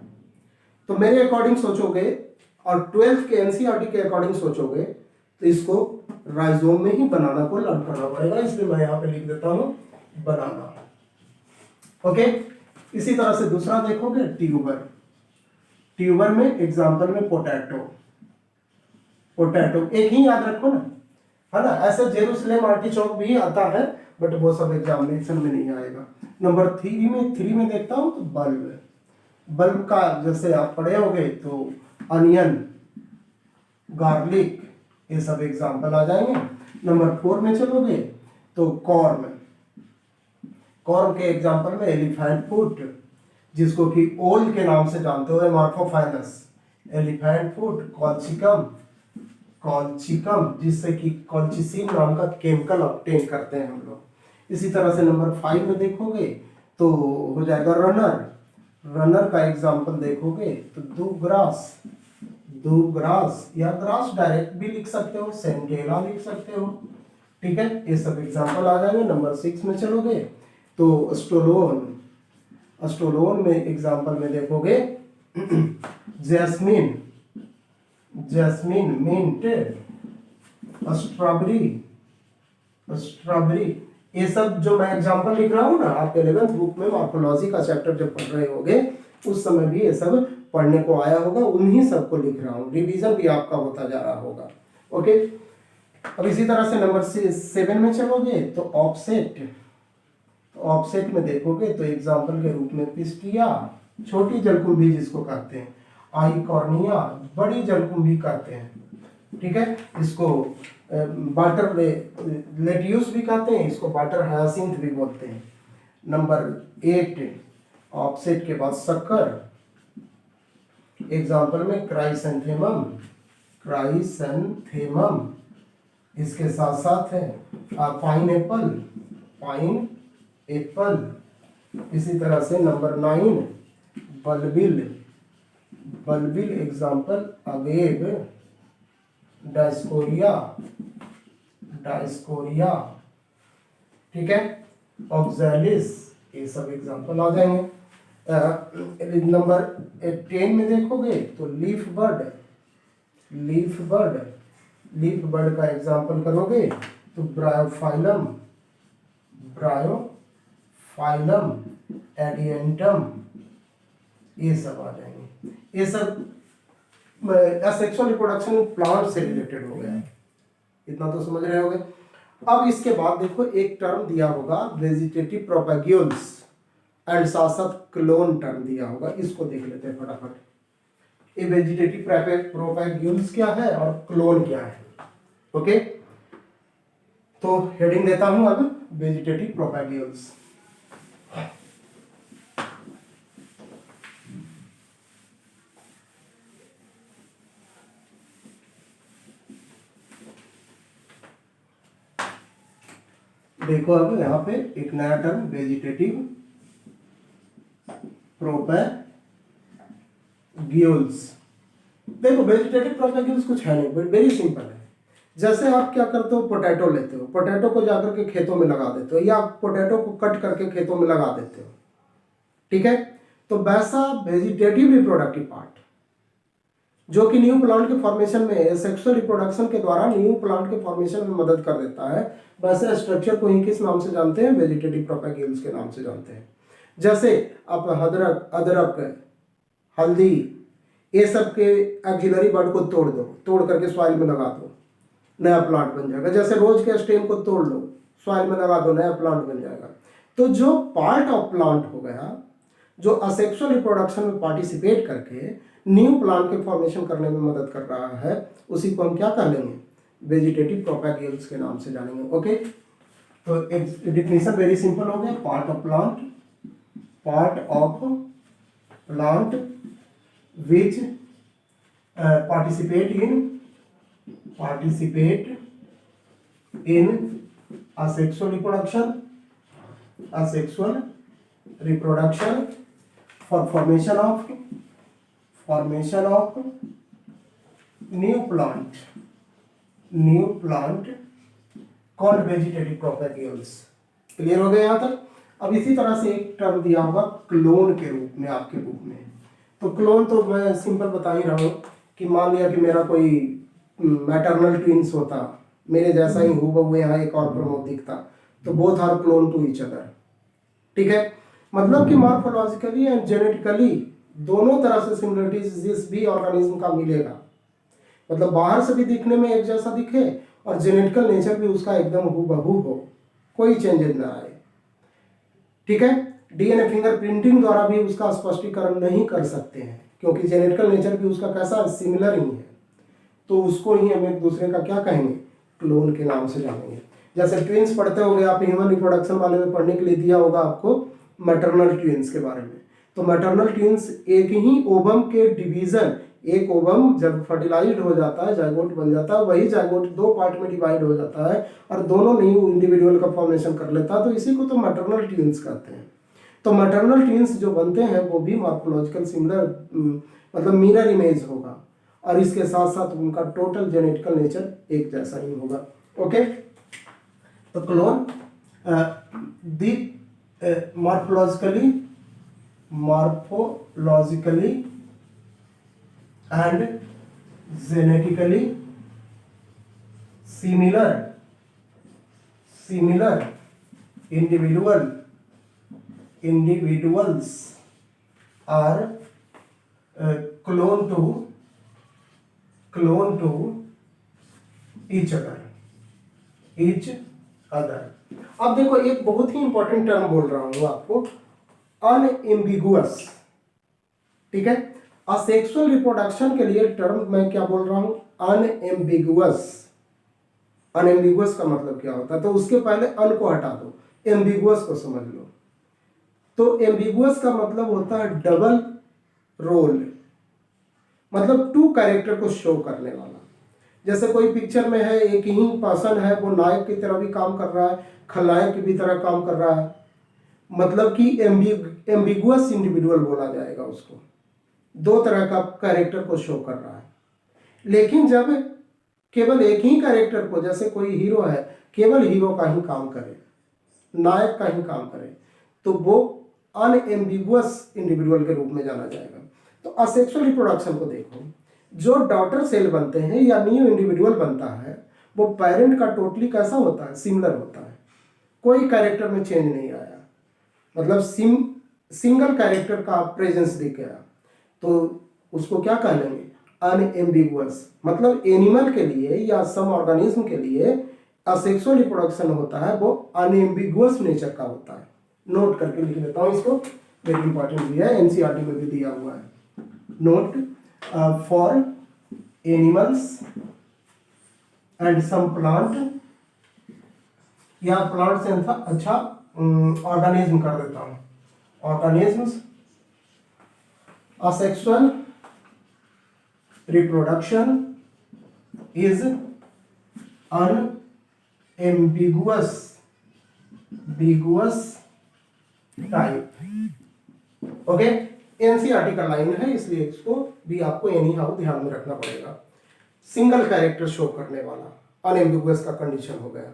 तो मेरे अकॉर्डिंग सोचोगे और 12th के एनसीईआरटी के अकॉर्डिंग सोचोगे तो इसको राइजोम में ही बनाना को लर्न करना पड़ेगा, इसलिए मैं यहाँ पे लिख देता हूँ बनाना, ओके। इसी तरह से दूसरा देखोगे ट्यूबर, ट्यूबर में एग्जाम्पल में पोटैटो, पोटैटो एक ही याद रखो ना, है ना। ऐसे जेरूसलेम आर्टिचोक भी आता है बट वो सब एग्जामिनेशन में नहीं आएगा। नंबर 3 में देखता हूं तो बल्ब, बल्ब का जैसे आप पढ़े होंगे तो अनियन, गार्लिक, ये सब एग्जाम्पल आ जाएंगे। नंबर 4 में चलोगे तो कॉर्न, कॉर्न के एग्जाम्पल में एलिफेंट फुट, जिसको कि ओल के नाम से जानते हो, मार्फोफाइनस, एलिफेंट फुट, कॉल्चिकम, कॉल्चिकम जिससे कि कॉल्चिसिन नाम का केमिकल ऑब्टेन करते हैं हम लोग। इसी तरह से नंबर 5 में देखोगे तो हो जाएगा रनर, रनर का एग्जांपल देखोगे तो दूबग्रास, दूबग्रास या ग्रास डायरेक्ट भी लिख सकते हो, सेंडेला लिख सकते हो, ठीक है। ये सब एग्जांपल आ जाएंगे। नंबर 6 में चलोगे तो स्टोलोन, स्टोलोन में एग्जांपल में देखोगे jasmine, jasmine, mint, strawberry, strawberry, ये सब जो मैं एग्जांपल लिख रहा हूँ ना, आप 11th बुक में मॉर्फोलॉजी का चैप्टर जब पढ़ रहे होगे उस समय भी ये सब पढ़ने को आया होगा, उन्हीं सब को लिख रहा हूँ, रिवीजन भी आपका होता जा रहा होगा, ओके। अब इसी तरह से नंबर 7 में चलोगे तो ऑफसेट, तो ऑफसेट में देखोगे तो एग्जाम्पल के रूप में पिस्टिया, छोटी जलकुंभी जिसको कहते हैं, आइकॉर्निया, बड़ी जलकुंभी कहते हैं, ठीक है। इसको वाटर लेटियूस भी कहते हैं, इसको वाटर हायासिंथ भी बोलते हैं। नंबर 8 ऑक्सीड के बाद शक्कर, एग्जाम्पल में क्राइसेंथेमम, क्राइसेंथेमम। इसके साथ साथ है पाइन एप्पल, पाइन एप्पल। इसी तरह से number 9 bulbil, bulbil example above, Dioscorea, Dioscorea, ठीक है, ऑक्सैलिस, ये सब एग्जाम्पल आ जाएंगे। नंबर 10 में देखोगे तो leaf bird, leaf bird, leaf bird का एग्जाम्पल करोगे तो ब्रायोफाइलम, ब्रायोफाइलम, एडियंटम, ये सब आ जाएंगे। ये सब सेक्सुअल रिप्रोडक्शन प्लांट से रिलेटेड हो गया है, इतना तो समझ रहे होगे। अब इसके बाद देखो एक टर्म दिया होगा वेजिटेटिव प्रोपैग्यूल्स एंड साथ साथ क्लोन टर्म दिया होगा, इसको देख लेते हैं फटाफट। ये वेजिटेटिव प्रोपैग्यूल्स क्या है और क्लोन क्या है, ओके। तो हेडिंग देता हूं अब वेजिटेटिव प्रोपैग्यूल्स। देखो अब यहाँ पे एक नया टर्म वेजिटेटिव प्रोपैग्यूल्स। देखो वेजिटेटिव प्रोपैग्यूल्स कुछ है नहीं, बट वेरी सिंपल है। जैसे आप क्या करते हो, पोटैटो लेते हो, पोटैटो को जाकर के खेतों में लगा देते हो, या पोटैटो को कट करके खेतों में लगा देते हो, ठीक है। तो वैसा वेजिटेटिव रिप्रोडक्टिव पार्ट जो कि न्यू प्लांट के फॉर्मेशन में, सेक्सुअल रिप्रोडक्शन के द्वारा न्यू प्लांट के फॉर्मेशन में मदद कर देता है, वैसे स्ट्रक्चर को ही किस नाम से जानते हैं, वेजिटेटिव प्रोपैग्यूल्स के नाम से जानते हैं। जैसे आप अदरक, अदरक, हल्दी, ये सब के एक्सिलरी बड को तोड़ दो, तोड़ करके सॉइल में लगा दो, नया प्लांट बन जाएगा। जैसे रोज के स्टेम को तोड़ लो, सॉइल में लगा दो, नया प्लांट बन जाएगा। तो जो पार्ट ऑफ प्लांट हो गया, जो असेक्सुअल रिप्रोडक्शन में पार्टिसिपेट करके न्यू प्लांट के फॉर्मेशन करने में मदद कर रहा है, उसी को हम क्या कह लेंगे, वेजिटेटिव प्रोपैग्यूल्स के नाम से जानेंगे, ओके। तो डेफिनेशन वेरी सिंपल हो गया, part of plant, part of plant which participate in asexual reproduction for formation of new plant called vegetative propagules। Clear हो गया यहाँ तक। अब इसी तरह से एक टर्म दिया होगा क्लोन के रूप में आपके बुक में। तो क्लोन तो मैं सिंपल बता ही रहा हूँ कि मान लिया कि मेरा कोई मैटरनल ट्विंस होता, मेरे जैसा ही हूबहू यहाँ एक और प्रमोद दिखता, तो both are clone to each other, ठीक है। मतलब कि मॉर्फोलॉजिकली एंड जेनेटिकली दोनों तरह से सिमिलरिटीज जिस भी ऑर्गेनिज्म का मिलेगा, मतलब बाहर से भी दिखने में एक जैसा दिखे और जेनेटिकल नेचर भी उसका एकदम हूबहू हो, कोई चेंजेस ना आए, ठीक है। डीएनए फिंगरप्रिंटिंग द्वारा भी उसका स्पष्टीकरण नहीं कर सकते हैं, क्योंकि जेनेटिकल नेचर भी उसका कैसा सिमिलर ही है, तो उसको ही हम एक दूसरे का क्या कहेंगे, क्लोन के नाम से जानेंगे। जैसे ट्विंस पढ़ते होंगे आप, ह्यूमन रिप्रोडक्शन वाले में पढ़ने के लिए दिया होगा आपको मैटरनल ट्विंस के बारे में। तो मैटरनल ट्विंस एक ही ओवम के डिवीजन, एक ओवम जब फर्टिलाइज्ड हो जाता है, जाइगोट बन जाता है, वही जाइगोट दो पार्ट में डिवाइड हो जाता है और दोनों न्यू इंडिविजुअल का फॉर्मेशन कर लेता है, तो इसी को तो मैटरनल ट्विंस कहते हैं। तो मैटरनल ट्विंस जो बनते हैं वो भी मॉर्फोलॉजिकल सिमिलर, मतलब मिरर इमेज होगा, और इसके साथ साथ उनका टोटल जेनेटिकल नेचर एक जैसा ही होगा, ओके। तो clone the morphologically and genetically similar individuals are clone to each other। अब देखो एक बहुत ही इंपॉर्टेंट टर्म बोल रहा हूं आपको, अनएम्बिगुअस, ठीक है। असेक्सुअल रिप्रोडक्शन के लिए टर्म मैं क्या बोल रहा हूं, अनएम्बिगुअस। अनएम्बिगुअस का मतलब क्या होता है, तो उसके पहले अन को हटा दो, एम्बिगुअस को समझ लो। तो एम्बिगुअस का मतलब होता है डबल रोल, मतलब टू कैरेक्टर को शो करने वाला। जैसे कोई पिक्चर में है एक ही पर्सन है, वो नायक की तरह भी काम कर रहा है, खलनायक की भी तरह काम कर रहा है, मतलब कि एम्बिगुअस इंडिविजुअल बोला जाएगा उसको, दो तरह का कैरेक्टर को शो कर रहा है। लेकिन जब केवल एक ही कैरेक्टर को, जैसे कोई हीरो है, केवल हीरो का ही काम करे, नायक का ही काम करे, तो वो अनएम्बिगुअस इंडिविजुअल के रूप में जाना जाएगा। तो असेक्सुअल रिप्रोडक्शन को देखो, जो डॉटर सेल बनते हैं या न्यू इंडिविजुअल बनता है, वो पेरेंट का टोटली कैसा होता है, सिमिलर होता है, कोई कैरेक्टर में चेंज नहीं आया, मतलब सिंगल कैरेक्टर का प्रेजेंस दिख गया, तो उसको क्या कह लेंगे, अनएम्बिगुअस। मतलब एनिमल के लिए या सम ऑर्गेनिज्म के लिए असेक्सुअल रिप्रोडक्शन होता है, वो अनएम्बिगुअस नेचर का होता है। नोट करके लिख लेता हूँ इसको, वेरी इंपॉर्टेंट भी है, एनसीईआरटी में भी दिया हुआ है। Note for animals and some plant, या प्लांट से अच्छा ऑर्गेनिज्म कर देता हूँ, organisms asexual reproduction is unambiguous type. Okay, NCERT का लाइन है, इसलिए इसको भी आपको एनी हाउ ध्यान में रखना पड़ेगा। सिंगल कैरेक्टर शो करने वाला अनएम्बिगुअस का कंडीशन हो गया।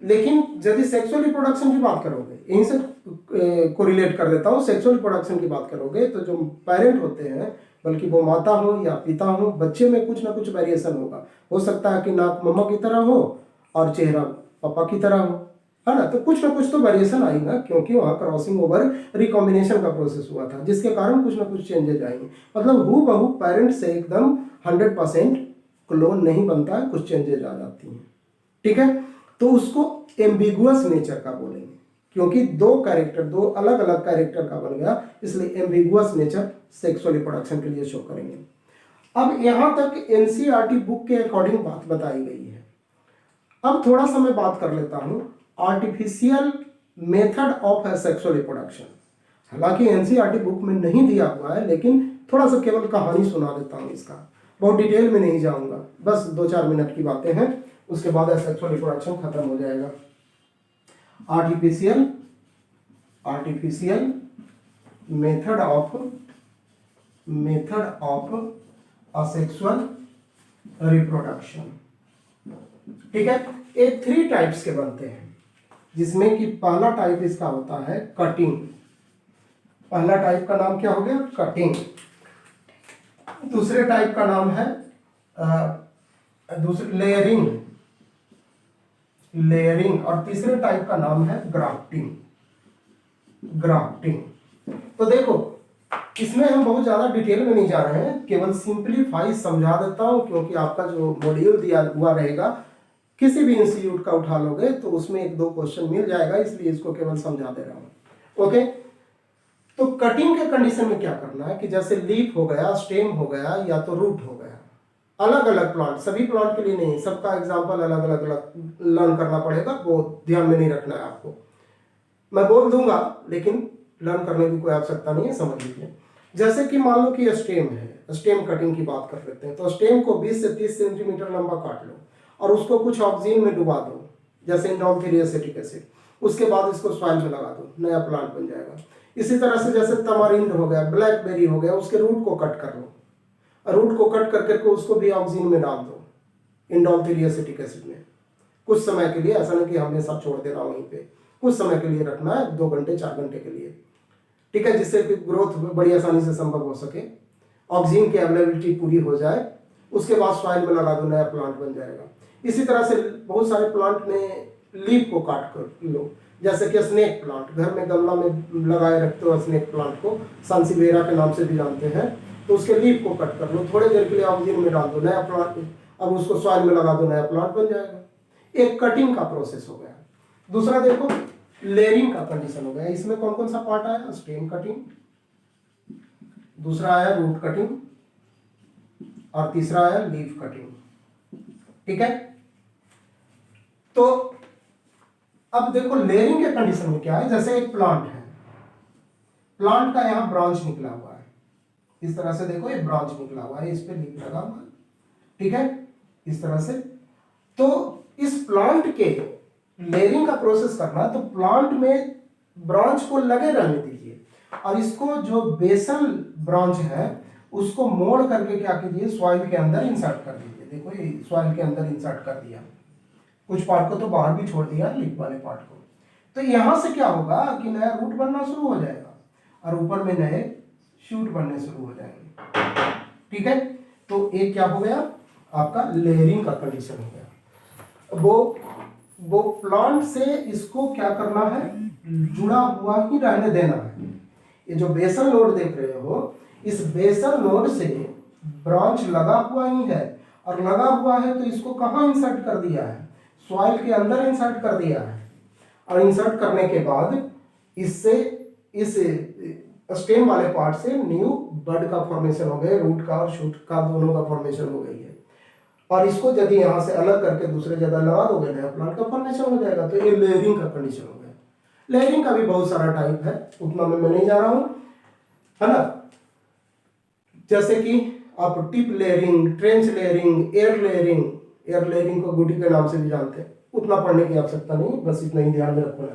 लेकिन यदि सेक्सुअल रिप्रोडक्शन की बात करोगे, यहीं से कोरिलेट कर देता हूँ, सेक्सुअल रिप्रोडक्शन की बात करोगे तो जो पेरेंट होते हैं, बल्कि वो माता हो या पिता हो, बच्चे में कुछ ना कुछ वेरिएशन होगा। हो सकता है कि नाक मम्मा की तरह हो और चेहरा पापा की तरह हो, है ना, तो कुछ ना कुछ तो वेरिएशन आएगा, क्योंकि वहाँ क्रॉसिंग ओवर रिकॉम्बिनेशन का प्रोसेस हुआ था, जिसके कारण कुछ ना कुछ चेंजेज आएंगे। मतलब हूबहू पेरेंट से एकदम 100% क्लोन नहीं बनता है, कुछ चेंजेज आ जाती हैं। ठीक है, तो उसको एम्बिगुअस नेचर का बोलेंगे, क्योंकि दो कैरेक्टर, दो अलग अलग कैरेक्टर का बन गया, इसलिए एम्बिगुअस नेचर सेक्सुअल रिप्रोडक्शन के लिए शो करेंगे। अब यहां तक एनसीईआरटी बुक के अकॉर्डिंग बात बताई गई है। अब थोड़ा सा मैं बात कर लेता हूं artificial method of sexual reproduction. हालांकि एनसीईआरटी बुक में नहीं दिया हुआ है, लेकिन थोड़ा सा केवल कहानी सुना देता हूं इसका, बहुत डिटेल में नहीं जाऊंगा, बस 2-4 मिनट की बातें हैं, उसके बाद सेक्सुअल रिप्रोडक्शन खत्म हो जाएगा। Artificial method of asexual reproduction. ठीक है, ये 3 टाइप्स के बनते हैं, जिसमें कि पहला टाइप इसका होता है कटिंग। पहला टाइप का नाम क्या हो गया, कटिंग। दूसरे टाइप का नाम है लेयरिंग, और तीसरे टाइप का नाम है ग्राफ्टिंग। तो देखो, इसमें हम बहुत ज्यादा डिटेल में नहीं जा रहे हैं, केवल सिंपलीफाई समझा देता हूं, क्योंकि आपका जो मॉड्यूल दिया हुआ रहेगा, किसी भी इंस्टीट्यूट का उठा लोगे तो उसमें 1-2 क्वेश्चन मिल जाएगा, इसलिए इसको केवल समझा दे रहा हूं। ओके, तो कटिंग के कंडीशन में क्या करना है कि जैसे लीफ हो गया, स्टेम हो गया, या तो रूट हो गया, अलग अलग प्लांट, सभी प्लांट के लिए नहीं, सबका एग्जाम्पल अलग अलग लर्न करना पड़ेगा, वो ध्यान में नहीं रखना है आपको, मैं बोल दूंगा लेकिन लर्न करने की कोई आवश्यकता नहीं है, समझ लीजिए। जैसे कि मान लो कि स्टेम है, स्टेम कटिंग की बात कर लेते हैं, तो स्टेम को 20 से 30 सेंटीमीटर लंबा काट लो और उसको कुछ ऑक्सीजन में डुबा दो, जैसे इंडोल 3 एसिटिक एसिड, उसके बाद इसको सॉइल में लगा दो, नया प्लांट बन जाएगा। इसी तरह से जैसे तमारिंड हो गया, ब्लैकबेरी हो गया, उसके रूट को कट कर लो, रूट को कट करके उसको भी ऑक्सीजन में डाल दो, इंडोल 3 एसिटिक एसिड में, कुछ समय के लिए, ऐसा नहीं कि हमेशा छोड़ देना वहीं पे, कुछ समय के लिए रखना है, 2 घंटे 4 घंटे के लिए। ठीक है, जिससे कि ग्रोथ बड़ी आसानी से संभव हो सके, ऑक्सीजन की अवेलेबिलिटी पूरी हो जाए, उसके बाद सॉइल में लगा दो, नया प्लांट बन जाएगा। इसी तरह से बहुत सारे प्लांट में लीफ को काट कर लो, जैसे कि स्नेक प्लांट, घर में गमला में लगाए रखते हो स्नेक प्लांट को, सांसिवेरा के नाम से भी जानते हैं, तो उसके लीफ को कट कर लो, थोड़े देर के लिए ऑक्सीजन में डाल दो, नया प्लांट, अब उसको सॉइल में लगा दो, नया प्लांट बन जाएगा। एक कटिंग का प्रोसेस हो गया। दूसरा देखो, लेयरिंग का कंडीशन हो गया। इसमें कौन कौन सा पार्ट आया, स्टेम कटिंग, दूसरा आया रूट कटिंग, और तीसरा आया लीफ कटिंग। ठीक है, तो अब देखो लेयरिंग के कंडीशन में क्या है, जैसे एक प्लांट है, प्लांट का यहाँ ब्रांच निकला हुआ है, इस तरह से देखो ये ब्रांच निकला हुआ है, इस पे लिंक लगा हुआ है, ठीक है, इस तरह से। तो इस प्लांट के लेयरिंग का प्रोसेस करना है तो प्लांट में ब्रांच को लगे रहने दीजिए और इसको जो बेसल ब्रांच है उसको मोड़ करके क्या कीजिए, सॉइल के अंदर इंसर्ट कर दीजिए। देखो ये सॉइल के अंदर इंसर्ट कर दिया, कुछ पार्ट को तो बाहर भी छोड़ दिया लीफ वाले पार्ट को। तो यहां से क्या होगा कि नया रूट बनना शुरू हो जाएगा और ऊपर में नए शूट बनने शुरू हो जाएंगे, ठीक है। तो एक क्या हो गया आपका लेयरिंग का कंडीशन हो गया। वो प्लांट से इसको क्या करना है, जुड़ा हुआ ही रहने देना है। ये जो बेसल नोड देख रहे हो, इस बेसल नोड से ब्रांच लगा हुआ ही है और लगा हुआ है तो इसको कहाँ इंसर्ट कर दिया है, सॉइल के अंदर इंसर्ट कर दिया है। और इंसर्ट करने के बाद इससे इस स्टेम वाले पार्ट से न्यू बड का फॉर्मेशन हो गया, रूट का और शूट का दोनों का फॉर्मेशन हो गई है। और इसको यदि यहाँ से अलग करके दूसरे जगह लगा दोगे नया प्लांट का फॉर्मेशन हो जाएगा। तो ये लेयरिंग का कंडीशन हो गया। लेयरिंग का भी बहुत सारा टाइप है, उतना मैं नहीं जा रहा हूँ, है ना। जैसे कि आप tip layering, trench layering, air layering को गुटी के नाम से भी जानते हैं, उतना पढ़ने की आवश्यकता नहीं, बस इतना ही ध्यान में रखना।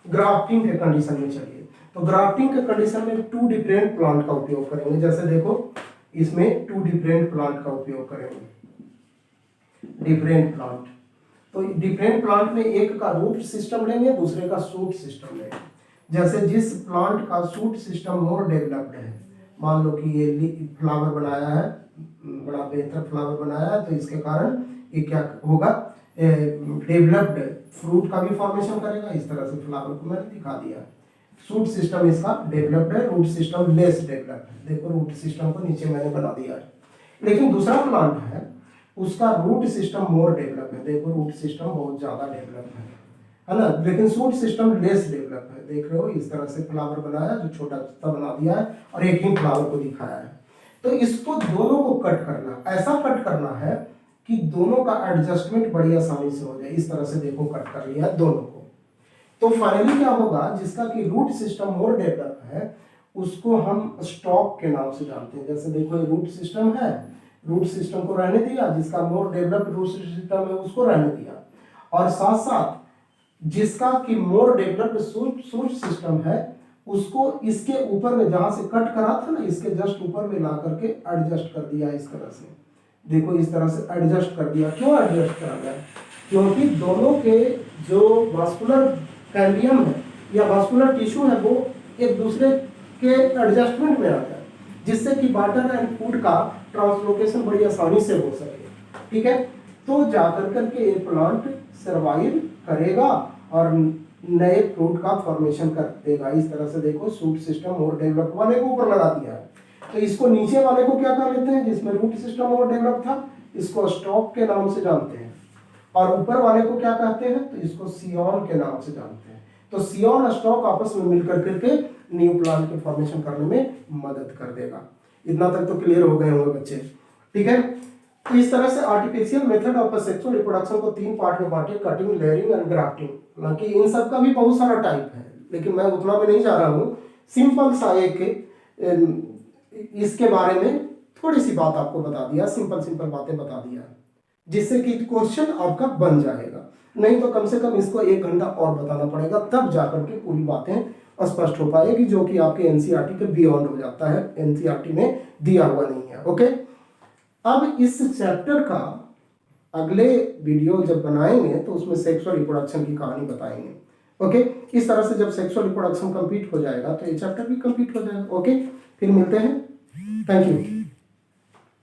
ग्राफ्टिंग के कंडीशन में चलिए, तो ग्राफ्टिंग के कंडीशन में 2 डिफरेंट प्लांट का उपयोग करेंगे। जैसे देखो इसमें 2 डिफरेंट प्लांट का उपयोग करेंगे, डिफरेंट प्लांट। तो डिफरेंट प्लांट में एक का रूट सिस्टम लेंगे, दूसरे का शूट सिस्टम लेंगे। जैसे जिस प्लांट का शूट सिस्टम मोर डेवलप्ड है, मान लो कि ये फ्लावर बनाया है, बड़ा बेहतर फ्लावर बनाया है, तो इसके कारण ये क्या होगा, डेवलप्ड फ्रूट का भी फॉर्मेशन करेगा। इस तरह से फ्लावर को मैंने दिखा दिया। शूट सिस्टम इसका डेवलप्ड है, रूट सिस्टम लेस डेवलप्ड है। देखो रूट सिस्टम को नीचे मैंने बना दिया है। लेकिन दूसरा प्लांट है उसका रूट सिस्टम मोर डेवलप है। देखो रूट सिस्टम बहुत ज्यादा डेवलप है ना, लेकिन शूट सिस्टम लेस डेवलप है। देख रहे हो इस तरह से फ्लावर बनाया, जो छोटा सा बना दिया है और एक ही फ्लावर को दिखाया है। तो इसको दोनों को कट करना, ऐसा कट करना है कि दोनों का एडजस्टमेंट बड़ी आसानी से हो जाए। इस तरह से देखो कट कर लिया दोनों को। तो फाइनली क्या होगा, जिसका कि रूट सिस्टम मोर डेवलप है उसको हम स्टॉक के नाम से जानते हैं। जैसे देखो ये रूट सिस्टम है, रूट सिस्टम को रहने दिया, जिसका मोर डेवलप्ड रूट सिस्टम है उसको रहने दिया, और साथ साथ जिसका कि मोर डेवलप्ड शूट सिस्टम है उसको इसके ऊपर में जहां से कट करा था ना, इसके जस्ट ऊपर में ला करके एडजस्ट कर दिया। इस तरह से देखो, इस तरह से एडजस्ट कर दिया। क्यों एडजस्ट करा गया, क्योंकि दोनों के जो वास्कुलर कैम्बियम है या वास्कुलर टिश्यू है वो एक दूसरे के एडजस्टमेंट में आ जाए, जिससे कि वाटर एंड फूड का ट्रांसलोकेशन बड़ी आसानी से हो सके, ठीक है। तो जाकर करके ये प्लांट सर्वाइव करेगा और नए फ्रूट का फॉर्मेशन कर देगा। इस तरह से देखो शूट सिस्टम और डेवलप वाले को ऊपर लगा दिया है, तो इसको नीचे वाले को क्या कर लेते हैं, जिसमें रूट सिस्टम और डेवलप था, इसको स्टॉक के नाम से जानते हैं, और ऊपर वाले को क्या कहते हैं, तो इसको सियोन के नाम से जानते हैं। तो सियोन स्टॉक आपस में मिलकर करके न्यू प्लांट के फॉर्मेशन करने में मदद कर देगा। इतना तक तो क्लियर हो गए होंगे बच्चे, ठीक है। तो इस तरह से artificial method of sexual reproduction को 3 पार्ट में बांटे, कटिंग, लेयरिंग एंड ग्राफ्टिंग। हालांकि इन सब का भी बहुत सारा टाइप है, लेकिन मैं उतना में नहीं जा रहा हूँ। सिंपल सा एक इसके बारे में थोड़ी सी बात आपको बता दिया, सिंपल बातें बता दिया, जिससे कि क्वेश्चन आपका बन जाएगा। नहीं तो कम से कम इसको 1 घंटा और बताना पड़ेगा, तब जाकर के पूरी बातें स्पष्ट हो पाएगी, जो कि आपके एनसीईआरटी के बियॉन्ड हो जाता है, एनसीईआरटी में दिया हुआ नहीं है। ओके, अब इस चैप्टर का अगले वीडियो जब बनाएंगे तो उसमें सेक्सुअल रिप्रोडक्शन की कहानी बताएंगे। ओके, इस तरह से जब सेक्सुअल रिप्रोडक्शन कंप्लीट हो जाएगा तो ये चैप्टर भी कंप्लीट हो जाएगा। ओके, फिर मिलते हैं। Thank you.